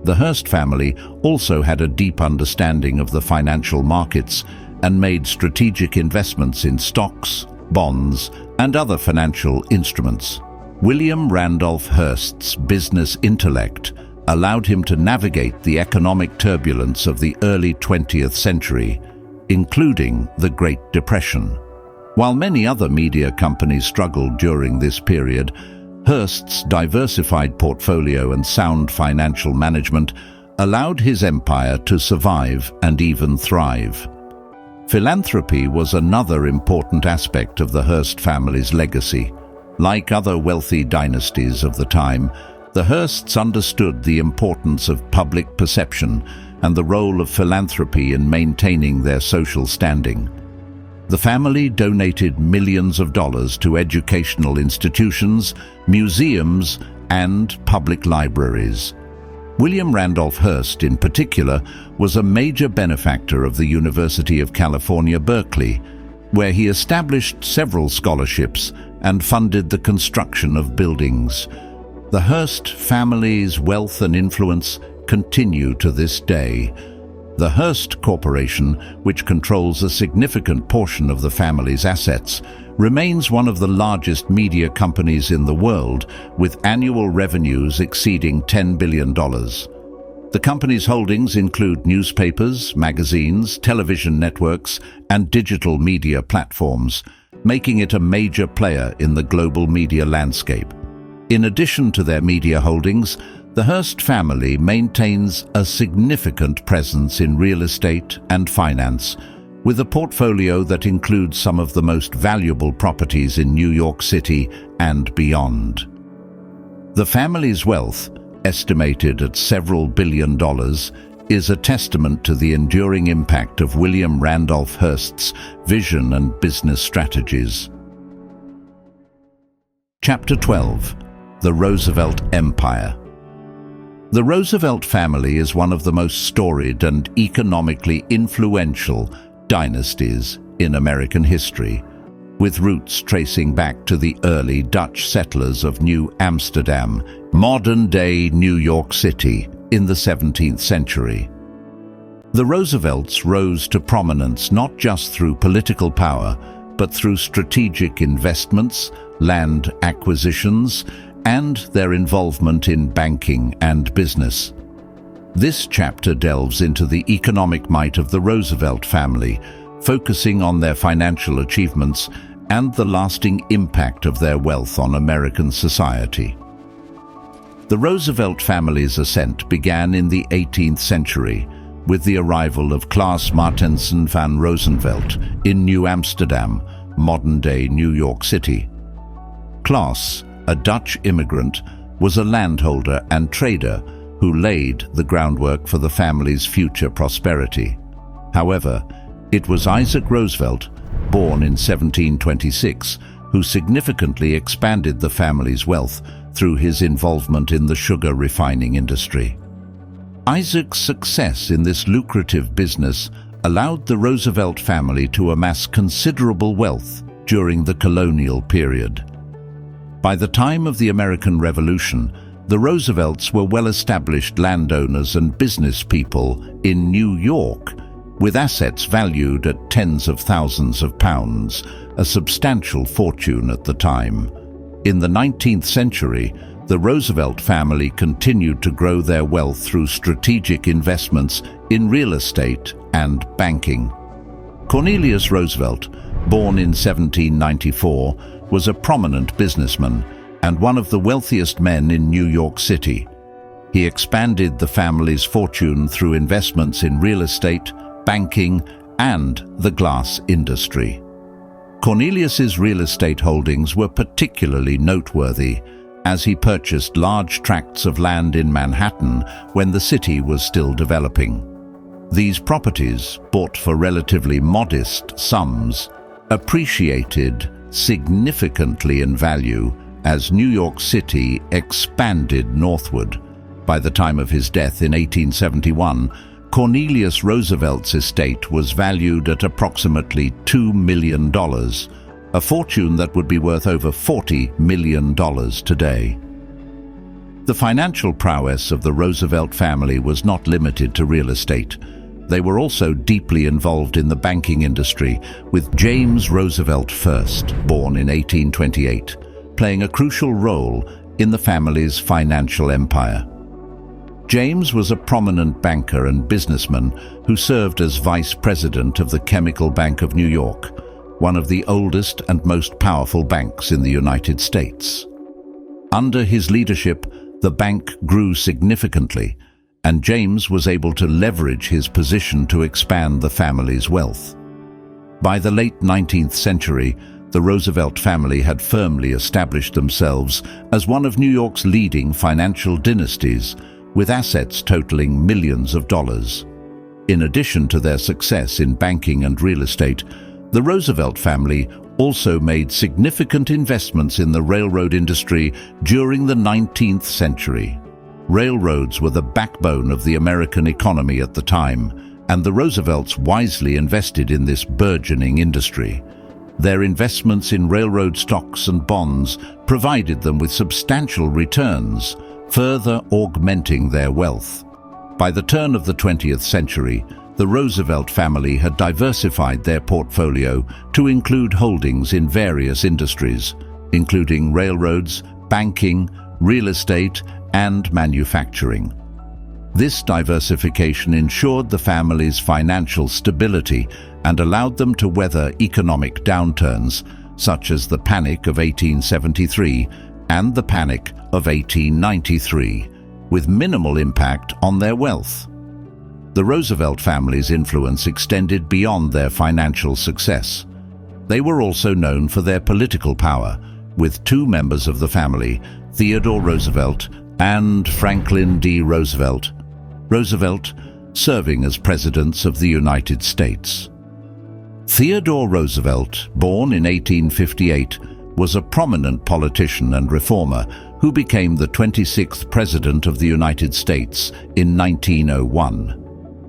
The Hearst family also had a deep understanding of the financial markets and made strategic investments in stocks, bonds, and other financial instruments. William Randolph Hearst's business intellect allowed him to navigate the economic turbulence of the early 20th century, including the Great Depression. While many other media companies struggled during this period, Hearst's diversified portfolio and sound financial management allowed his empire to survive and even thrive. Philanthropy was another important aspect of the Hearst family's legacy. Like other wealthy dynasties of the time, the Hearsts understood the importance of public perception and the role of philanthropy in maintaining their social standing. The family donated millions of dollars to educational institutions, museums, and public libraries. William Randolph Hearst, in particular, was a major benefactor of the University of California, Berkeley, where he established several scholarships and funded the construction of buildings. The Hearst family's wealth and influence continue to this day. The Hearst Corporation, which controls a significant portion of the family's assets, remains one of the largest media companies in the world, with annual revenues exceeding $10 billion. The company's holdings include newspapers, magazines, television networks, and digital media platforms, making it a major player in the global media landscape. In addition to their media holdings, the Hearst family maintains a significant presence in real estate and finance, with a portfolio that includes some of the most valuable properties in New York City and beyond. The family's wealth, estimated at several $billion, is a testament to the enduring impact of William Randolph Hearst's vision and business strategies. Chapter 12: The Roosevelt Empire. The Roosevelt family is one of the most storied and economically influential dynasties in American history, with roots tracing back to the early Dutch settlers of New Amsterdam, modern-day New York City, in the 17th century. The Roosevelts rose to prominence not just through political power, but through strategic investments, land acquisitions, and their involvement in banking and business. This chapter delves into the economic might of the Roosevelt family, focusing on their financial achievements and the lasting impact of their wealth on American society. The Roosevelt family's ascent began in the 18th century with the arrival of Klaas Martensen van Roosevelt in New Amsterdam, modern-day New York City. Klaas, a Dutch immigrant, was a landholder and trader who laid the groundwork for the family's future prosperity. However, it was Isaac Roosevelt, born in 1726, who significantly expanded the family's wealth through his involvement in the sugar refining industry. Isaac's success in this lucrative business allowed the Roosevelt family to amass considerable wealth during the colonial period. By the time of the American Revolution, the Roosevelts were well-established landowners and business people in New York, with assets valued at tens of thousands of pounds, a substantial fortune at the time. In the 19th century, the Roosevelt family continued to grow their wealth through strategic investments in real estate and banking. Cornelius Roosevelt, born in 1794, was a prominent businessman and one of the wealthiest men in New York City. He expanded the family's fortune through investments in real estate, banking, and the glass industry. Cornelius's real estate holdings were particularly noteworthy, as he purchased large tracts of land in Manhattan when the city was still developing. These properties, bought for relatively modest sums, appreciated significantly in value as New York City expanded northward. By the time of his death in 1871, Cornelius Roosevelt's estate was valued at approximately $2 million, a fortune that would be worth over $40 million today. The financial prowess of the Roosevelt family was not limited to real estate. They were also deeply involved in the banking industry, with James Roosevelt First, born in 1828, playing a crucial role in the family's financial empire. James was a prominent banker and businessman who served as vice president of the Chemical Bank of New York, one of the oldest and most powerful banks in the United States. Under his leadership, the bank grew significantly, and James was able to leverage his position to expand the family's wealth. By the late 19th century, the Roosevelt family had firmly established themselves as one of New York's leading financial dynasties, with assets totaling millions of dollars. In addition to their success in banking and real estate, The Roosevelt family also made significant investments in the railroad industry during the 19th century. Railroads were the backbone of the American economy at the time, and the Roosevelts wisely invested in this burgeoning industry. Their investments in railroad stocks and bonds provided them with substantial returns, further augmenting their wealth. By the turn of the 20th century, the Roosevelt family had diversified their portfolio to include holdings in various industries, including railroads, banking, real estate, and manufacturing. This diversification ensured the family's financial stability and allowed them to weather economic downturns, such as the Panic of 1873 and the Panic of 1893, with minimal impact on their wealth. The Roosevelt family's influence extended beyond their financial success. They were also known for their political power, with two members of the family, Theodore Roosevelt and Franklin D. Roosevelt, serving as presidents of the United States. Theodore Roosevelt, born in 1858, was a prominent politician and reformer who became the 26th President of the United States in 1901.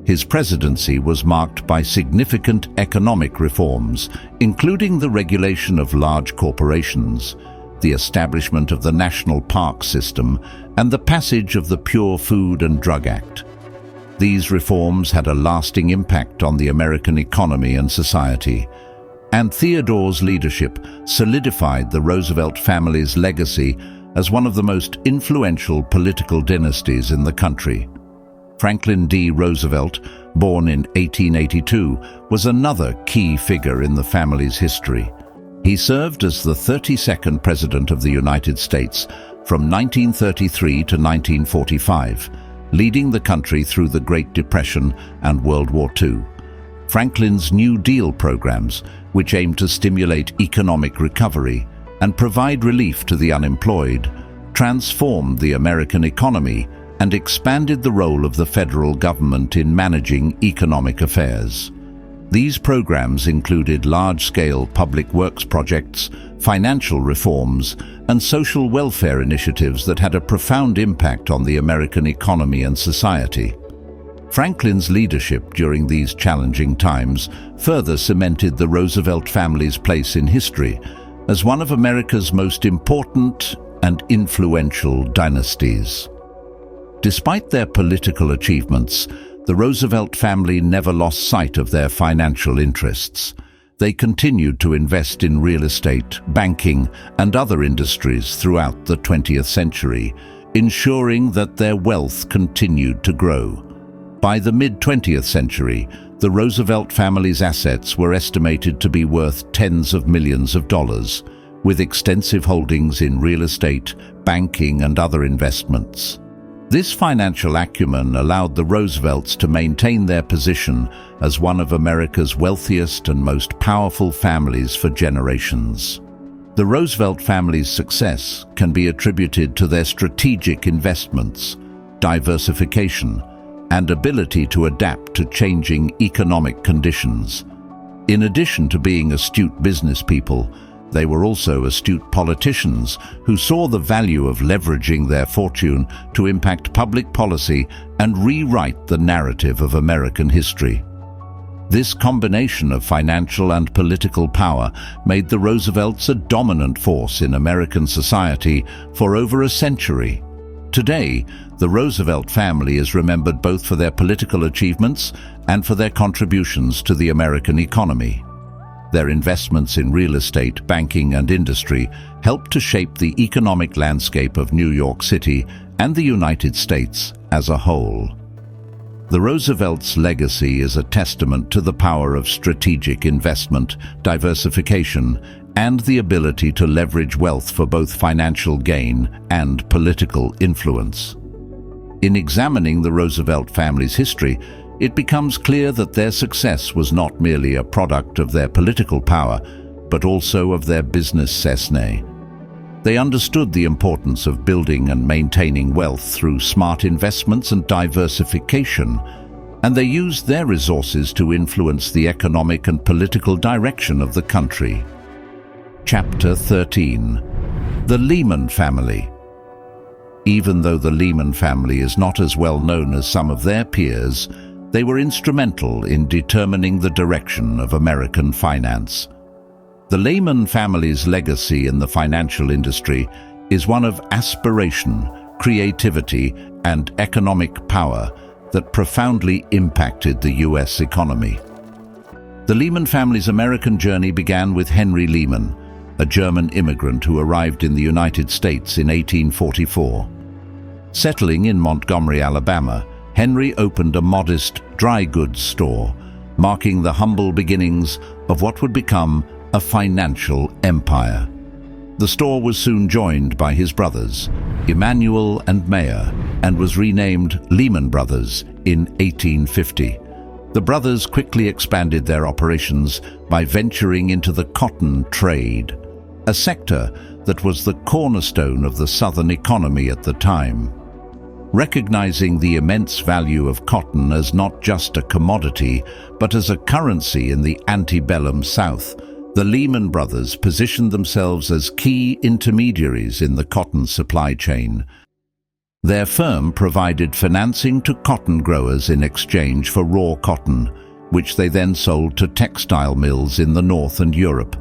His presidency was marked by significant economic reforms, including the regulation of large corporations, the establishment of the National Park System, and the passage of the Pure Food and Drug Act. These reforms had a lasting impact on the American economy and society, and Theodore's leadership solidified the Roosevelt family's legacy as one of the most influential political dynasties in the country. Franklin D. Roosevelt, born in 1882, was another key figure in the family's history. He served as the 32nd President of the United States from 1933 to 1945, leading the country through the Great Depression and World War II. Franklin's New Deal programs, which aimed to stimulate economic recovery and provide relief to the unemployed, transformed the American economy and expanded the role of the federal government in managing economic affairs. These programs included large-scale public works projects, financial reforms, and social welfare initiatives that had a profound impact on the American economy and society. Franklin's leadership during these challenging times further cemented the Roosevelt family's place in history as one of America's most important and influential dynasties. Despite their political achievements, the Roosevelt family never lost sight of their financial interests. They continued to invest in real estate, banking, and other industries throughout the 20th century, ensuring that their wealth continued to grow. By the mid-20th century, the Roosevelt family's assets were estimated to be worth tens of millions of dollars, with extensive holdings in real estate, banking, and other investments. This financial acumen allowed the Roosevelts to maintain their position as one of America's wealthiest and most powerful families for generations. The Roosevelt family's success can be attributed to their strategic investments, diversification, and ability to adapt to changing economic conditions. In addition to being astute business people, they were also astute politicians who saw the value of leveraging their fortune to impact public policy and rewrite the narrative of American history. This combination of financial and political power made the Roosevelts a dominant force in American society for over a century. Today, the Roosevelt family is remembered both for their political achievements and for their contributions to the American economy. Their investments in real estate, banking, and industry helped to shape the economic landscape of New York City and the United States as a whole. The Roosevelts' legacy is a testament to the power of strategic investment, diversification, and the ability to leverage wealth for both financial gain and political influence. In examining the Roosevelt family's history, it becomes clear that their success was not merely a product of their political power, but also of their business cesne. They understood the importance of building and maintaining wealth through smart investments and diversification, and they used their resources to influence the economic and political direction of the country. Chapter 13. The Lehman Family. Even though the Lehman family is not as well known as some of their peers, they were instrumental in determining the direction of American finance. The Lehman family's legacy in the financial industry is one of aspiration, creativity, and economic power that profoundly impacted the U.S. economy. The Lehman family's American journey began with Henry Lehman, a German immigrant who arrived in the United States in 1844. Settling in Montgomery, Alabama, Henry opened a modest dry goods store, marking the humble beginnings of what would become a financial empire. The store was soon joined by his brothers, Emanuel and Mayer, and was renamed Lehman Brothers in 1850. The brothers quickly expanded their operations by venturing into the cotton trade, a sector that was the cornerstone of the Southern economy at the time. Recognizing the immense value of cotton as not just a commodity, but as a currency in the antebellum South, the Lehman Brothers positioned themselves as key intermediaries in the cotton supply chain. Their firm provided financing to cotton growers in exchange for raw cotton, which they then sold to textile mills in the North and Europe.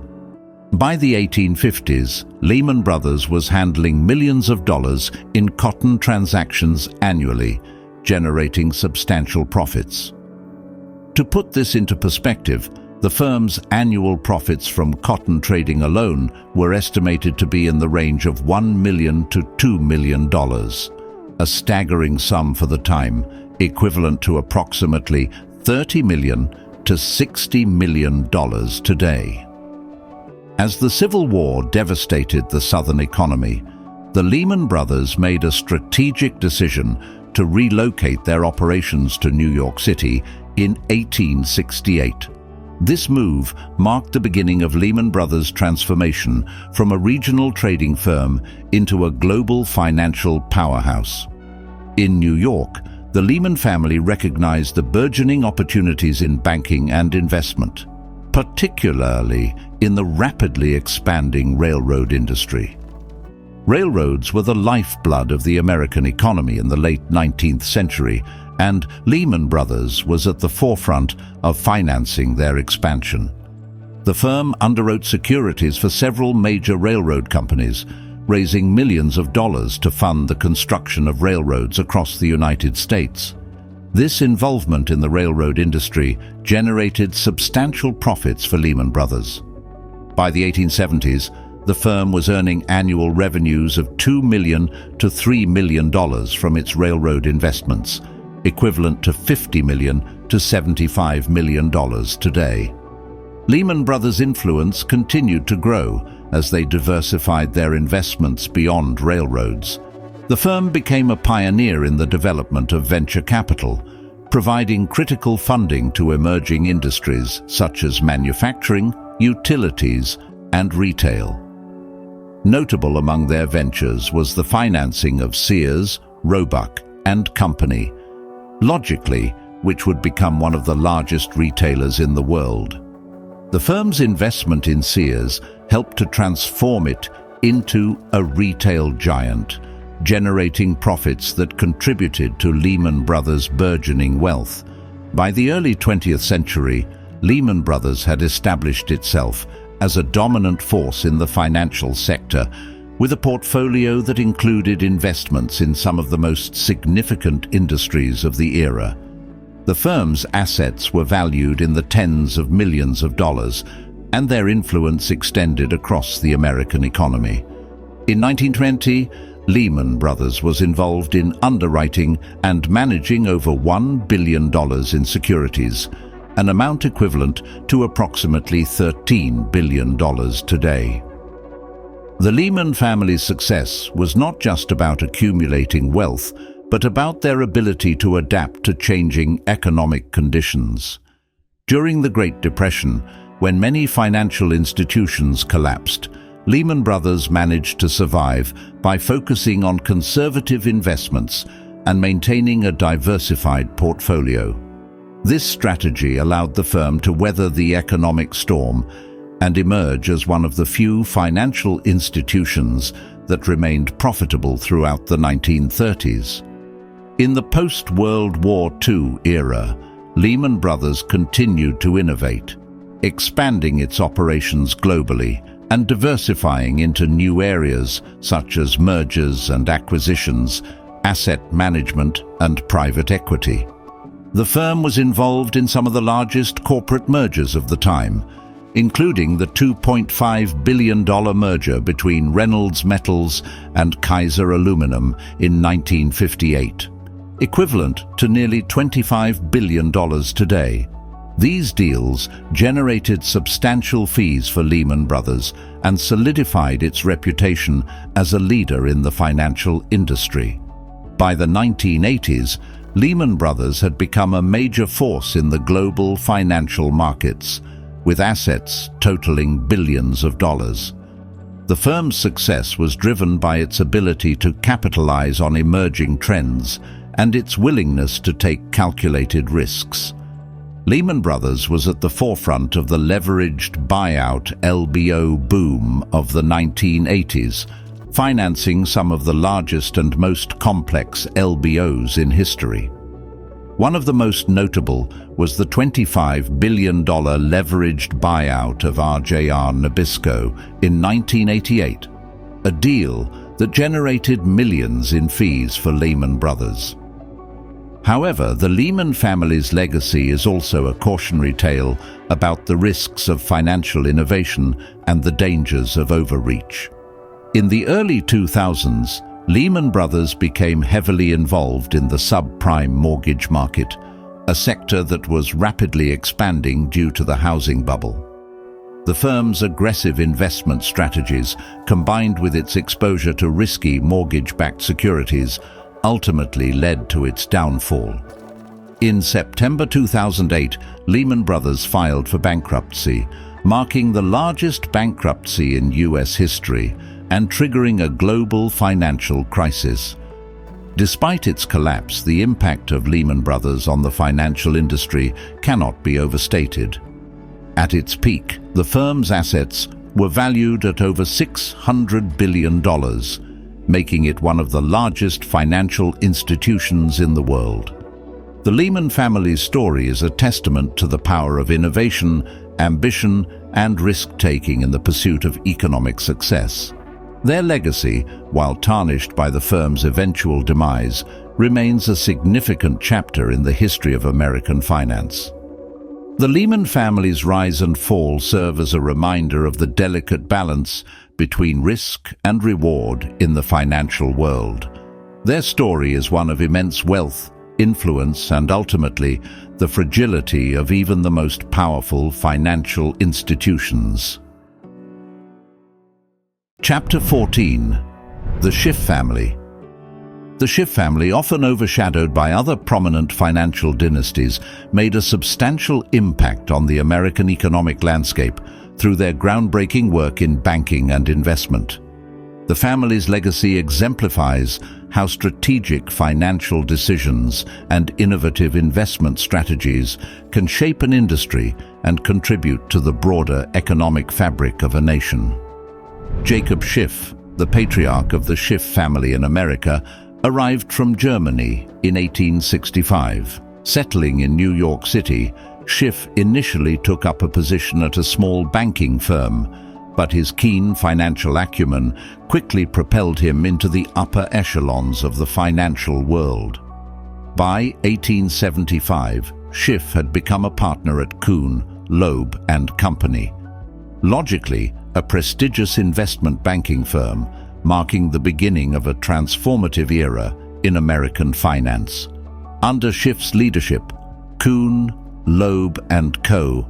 By the 1850s, Lehman Brothers was handling millions of dollars in cotton transactions annually, generating substantial profits. To put this into perspective, the firm's annual profits from cotton trading alone were estimated to be in the range of $1 million to $2 million, a staggering sum for the time, equivalent to approximately $30 million to $60 million today. As the Civil War devastated the Southern economy, the Lehman Brothers made a strategic decision to relocate their operations to New York City in 1868. This move marked the beginning of Lehman Brothers' transformation from a regional trading firm into a global financial powerhouse. In New York, the Lehman family recognized the burgeoning opportunities in banking and investment, particularly in the rapidly expanding railroad industry. Railroads were the lifeblood of the American economy in the late 19th century, and Lehman Brothers was at the forefront of financing their expansion. The firm underwrote securities for several major railroad companies, raising millions of dollars to fund the construction of railroads across the United States. This involvement in the railroad industry generated substantial profits for Lehman Brothers. By the 1870s, the firm was earning annual revenues of $2 million to $3 million from its railroad investments, equivalent to $50 million to $75 million today. Lehman Brothers' influence continued to grow as they diversified their investments beyond railroads. The firm became a pioneer in the development of venture capital, providing critical funding to emerging industries such as manufacturing, utilities, and retail. Notable among their ventures was the financing of Sears, Roebuck, and Company, logically, which would become one of the largest retailers in the world. The firm's investment in Sears helped to transform it into a retail giant, generating profits that contributed to Lehman Brothers' burgeoning wealth. By the early 20th century, Lehman Brothers had established itself as a dominant force in the financial sector, with a portfolio that included investments in some of the most significant industries of the era. The firm's assets were valued in the tens of millions of dollars, and their influence extended across the American economy. In 1920, Lehman Brothers was involved in underwriting and managing over $1 billion in securities, an amount equivalent to approximately $13 billion today. The Lehman family's success was not just about accumulating wealth, but about their ability to adapt to changing economic conditions. During the Great Depression, when many financial institutions collapsed, Lehman Brothers managed to survive by focusing on conservative investments and maintaining a diversified portfolio. This strategy allowed the firm to weather the economic storm and emerge as one of the few financial institutions that remained profitable throughout the 1930s. In the post-World War II era, Lehman Brothers continued to innovate, expanding its operations globally and diversifying into new areas such as mergers and acquisitions, asset management, and private equity. The firm was involved in some of the largest corporate mergers of the time, including the $2.5 billion merger between Reynolds Metals and Kaiser Aluminum in 1958, equivalent to nearly $25 billion today. These deals generated substantial fees for Lehman Brothers and solidified its reputation as a leader in the financial industry. By the 1980s, Lehman Brothers had become a major force in the global financial markets, with assets totaling billions of dollars. The firm's success was driven by its ability to capitalize on emerging trends and its willingness to take calculated risks. Lehman Brothers was at the forefront of the leveraged buyout LBO boom of the 1980s, financing some of the largest and most complex LBOs in history. One of the most notable was the $25 billion leveraged buyout of RJR Nabisco in 1988, a deal that generated millions in fees for Lehman Brothers. However, the Lehman family's legacy is also a cautionary tale about the risks of financial innovation and the dangers of overreach. In the early 2000s, Lehman Brothers became heavily involved in the subprime mortgage market, a sector that was rapidly expanding due to the housing bubble. The firm's aggressive investment strategies, combined with its exposure to risky mortgage-backed securities, ultimately led to its downfall. In September 2008, Lehman Brothers filed for bankruptcy, marking the largest bankruptcy in U.S. history and triggering a global financial crisis. Despite its collapse, the impact of Lehman Brothers on the financial industry cannot be overstated. At its peak, the firm's assets were valued at over $600 billion, making it one of the largest financial institutions in the world. The Lehman family's story is a testament to the power of innovation, ambition, and risk-taking in the pursuit of economic success. Their legacy, while tarnished by the firm's eventual demise, remains a significant chapter in the history of American finance. The Lehman family's rise and fall serve as a reminder of the delicate balance between risk and reward in the financial world. Their story is one of immense wealth, influence, and ultimately the fragility of even the most powerful financial institutions. Chapter 14. The Schiff Family. The Schiff family, often overshadowed by other prominent financial dynasties, made a substantial impact on the American economic landscape through their groundbreaking work in banking and investment. The family's legacy exemplifies how strategic financial decisions and innovative investment strategies can shape an industry and contribute to the broader economic fabric of a nation. Jacob Schiff, the patriarch of the Schiff family in America, arrived from Germany in 1865. Settling in New York City, Schiff initially took up a position at a small banking firm, but his keen financial acumen quickly propelled him into the upper echelons of the financial world. By 1875, Schiff had become a partner at Kuhn, Loeb and Company. Logically, a prestigious investment banking firm, marking the beginning of a transformative era in American finance. Under Schiff's leadership, Kuhn, Loeb and Co.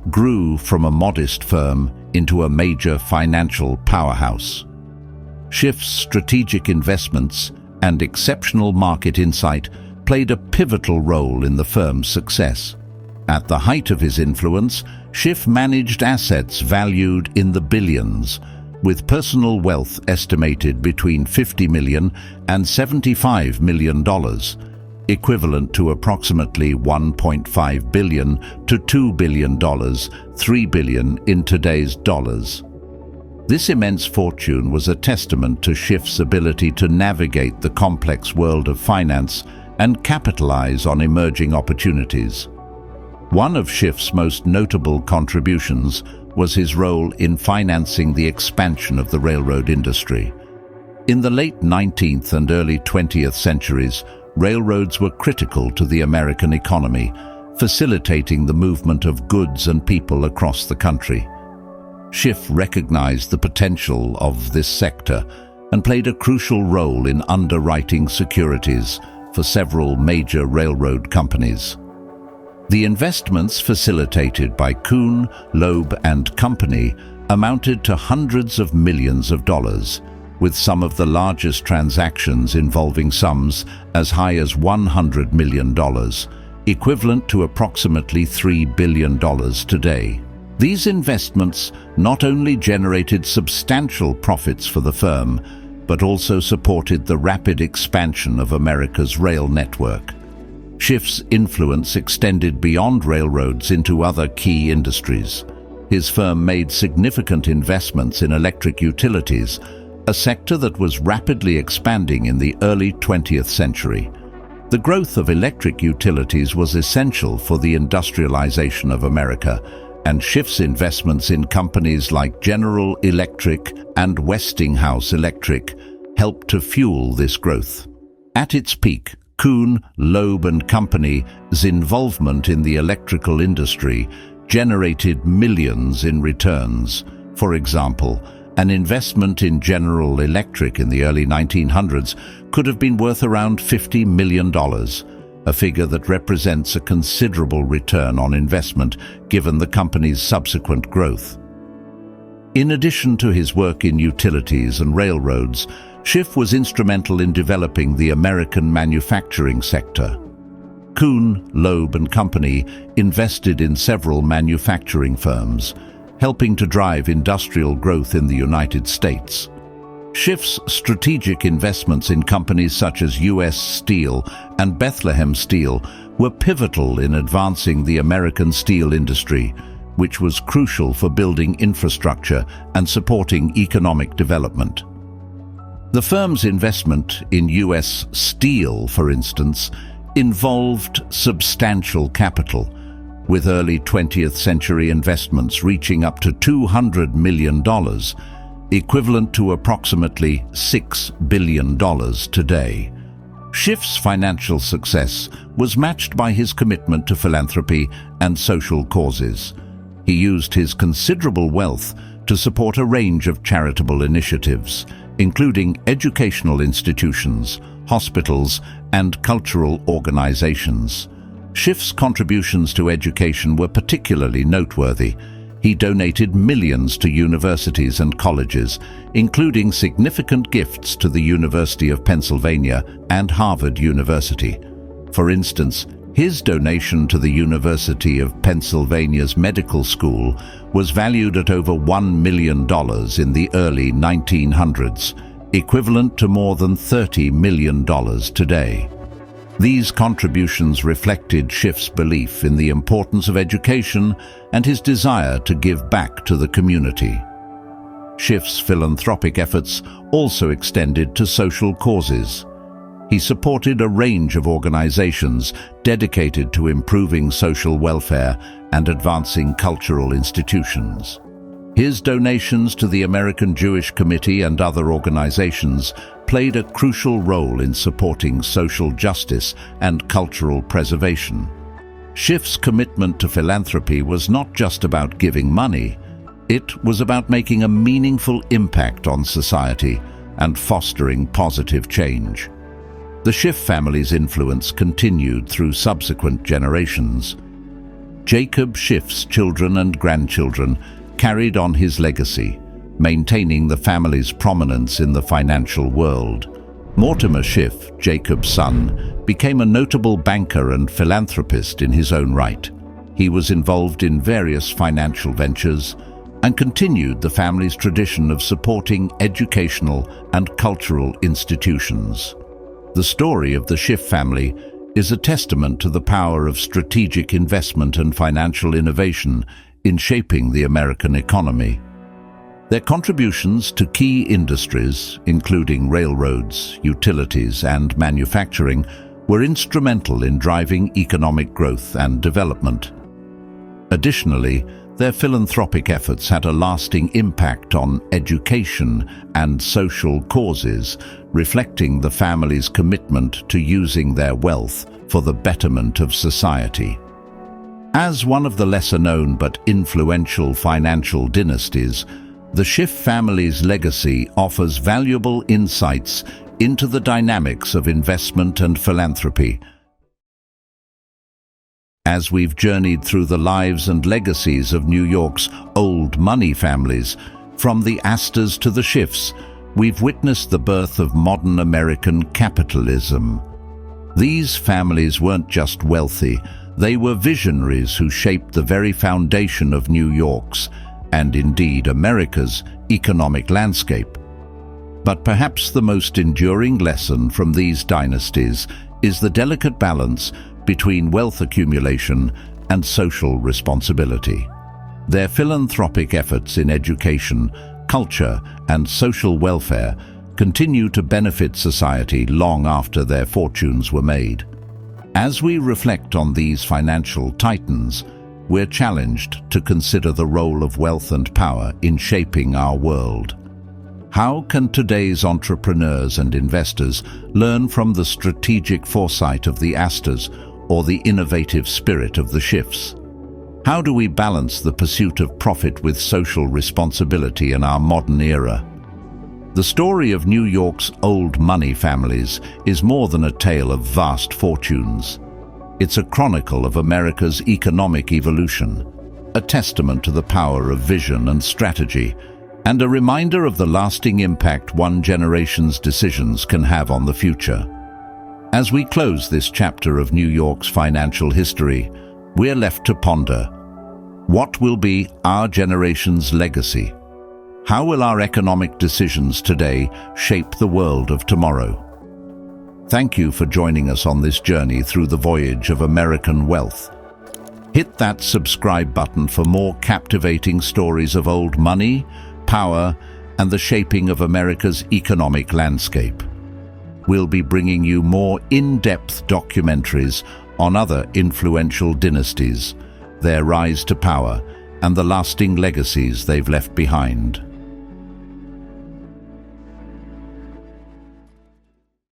grew from a modest firm into a major financial powerhouse. Schiff's strategic investments and exceptional market insight played a pivotal role in the firm's success. At the height of his influence, Schiff managed assets valued in the billions, with personal wealth estimated between $50 million and $75 million. equivalent to approximately $1.5 billion to $2 billion, $3 billion in today's dollars. This immense fortune was a testament to Schiff's ability to navigate the complex world of finance and capitalize on emerging opportunities. One of Schiff's most notable contributions was his role in financing the expansion of the railroad industry. In the late 19th and early 20th centuries, railroads were critical to the American economy, facilitating the movement of goods and people across the country. Schiff recognized the potential of this sector and played a crucial role in underwriting securities for several major railroad companies. The investments facilitated by Kuhn, Loeb and Company amounted to hundreds of millions of dollars, with some of the largest transactions involving sums as high as $100 million, equivalent to approximately $3 billion today. These investments not only generated substantial profits for the firm, but also supported the rapid expansion of America's rail network. Schiff's influence extended beyond railroads into other key industries. His firm made significant investments in electric utilities, a sector that was rapidly expanding in the early 20th century. The growth of electric utilities was essential for the industrialization of America, and Schiff's investments in companies like General Electric and Westinghouse Electric helped to fuel this growth. At its peak, Kuhn, Loeb and Company's involvement in the electrical industry generated millions in returns. For example, an investment in General Electric in the early 1900s could have been worth around $50 million, a figure that represents a considerable return on investment given the company's subsequent growth. In addition to his work in utilities and railroads, Schiff was instrumental in developing the American manufacturing sector. Kuhn, Loeb and Company invested in several manufacturing firms, helping to drive industrial growth in the United States. Schiff's strategic investments in companies such as U.S. Steel and Bethlehem Steel were pivotal in advancing the American steel industry, which was crucial for building infrastructure and supporting economic development. The firm's investment in U.S. Steel, for instance, involved substantial capital, with early 20th century investments reaching up to $200 million, equivalent to approximately $6 billion today. Schiff's financial success was matched by his commitment to philanthropy and social causes. He used his considerable wealth to support a range of charitable initiatives, including educational institutions, hospitals, and cultural organizations. Schiff's contributions to education were particularly noteworthy. He donated millions to universities and colleges, including significant gifts to the University of Pennsylvania and Harvard University. For instance, his donation to the University of Pennsylvania's medical school was valued at over $1 million in the early 1900s, equivalent to more than $30 million today. These contributions reflected Schiff's belief in the importance of education and his desire to give back to the community. Schiff's philanthropic efforts also extended to social causes. He supported a range of organizations dedicated to improving social welfare and advancing cultural institutions. His donations to the American Jewish Committee and other organizations played a crucial role in supporting social justice and cultural preservation. Schiff's commitment to philanthropy was not just about giving money, it was about making a meaningful impact on society and fostering positive change. The Schiff family's influence continued through subsequent generations. Jacob Schiff's children and grandchildren carried on his legacy, maintaining the family's prominence in the financial world. Mortimer Schiff, Jacob's son, became a notable banker and philanthropist in his own right. He was involved in various financial ventures and continued the family's tradition of supporting educational and cultural institutions. The story of the Schiff family is a testament to the power of strategic investment and financial innovation in shaping the American economy. Their contributions to key industries, including railroads, utilities, and manufacturing, were instrumental in driving economic growth and development. Additionally, their philanthropic efforts had a lasting impact on education and social causes, reflecting the family's commitment to using their wealth for the betterment of society. As one of the lesser-known but influential financial dynasties, the Schiff family's legacy offers valuable insights into the dynamics of investment and philanthropy. As we've journeyed through the lives and legacies of New York's old money families, from the Astors to the Schiffs, we've witnessed the birth of modern American capitalism. These families weren't just wealthy, they were visionaries who shaped the very foundation of New York's, and indeed America's, economic landscape. But perhaps the most enduring lesson from these dynasties is the delicate balance between wealth accumulation and social responsibility. Their philanthropic efforts in education, culture, and social welfare continue to benefit society long after their fortunes were made. As we reflect on these financial titans, we're challenged to consider the role of wealth and power in shaping our world. How can today's entrepreneurs and investors learn from the strategic foresight of the Astors or the innovative spirit of the Schiffs? How do we balance the pursuit of profit with social responsibility in our modern era? The story of New York's old money families is more than a tale of vast fortunes. It's a chronicle of America's economic evolution, a testament to the power of vision and strategy, and a reminder of the lasting impact one generation's decisions can have on the future. As we close this chapter of New York's financial history, we're left to ponder: what will be our generation's legacy? How will our economic decisions today shape the world of tomorrow? Thank you for joining us on this journey through the voyage of American wealth. Hit that subscribe button for more captivating stories of old money, power, and the shaping of America's economic landscape. We'll be bringing you more in-depth documentaries on other influential dynasties, their rise to power, and the lasting legacies they've left behind.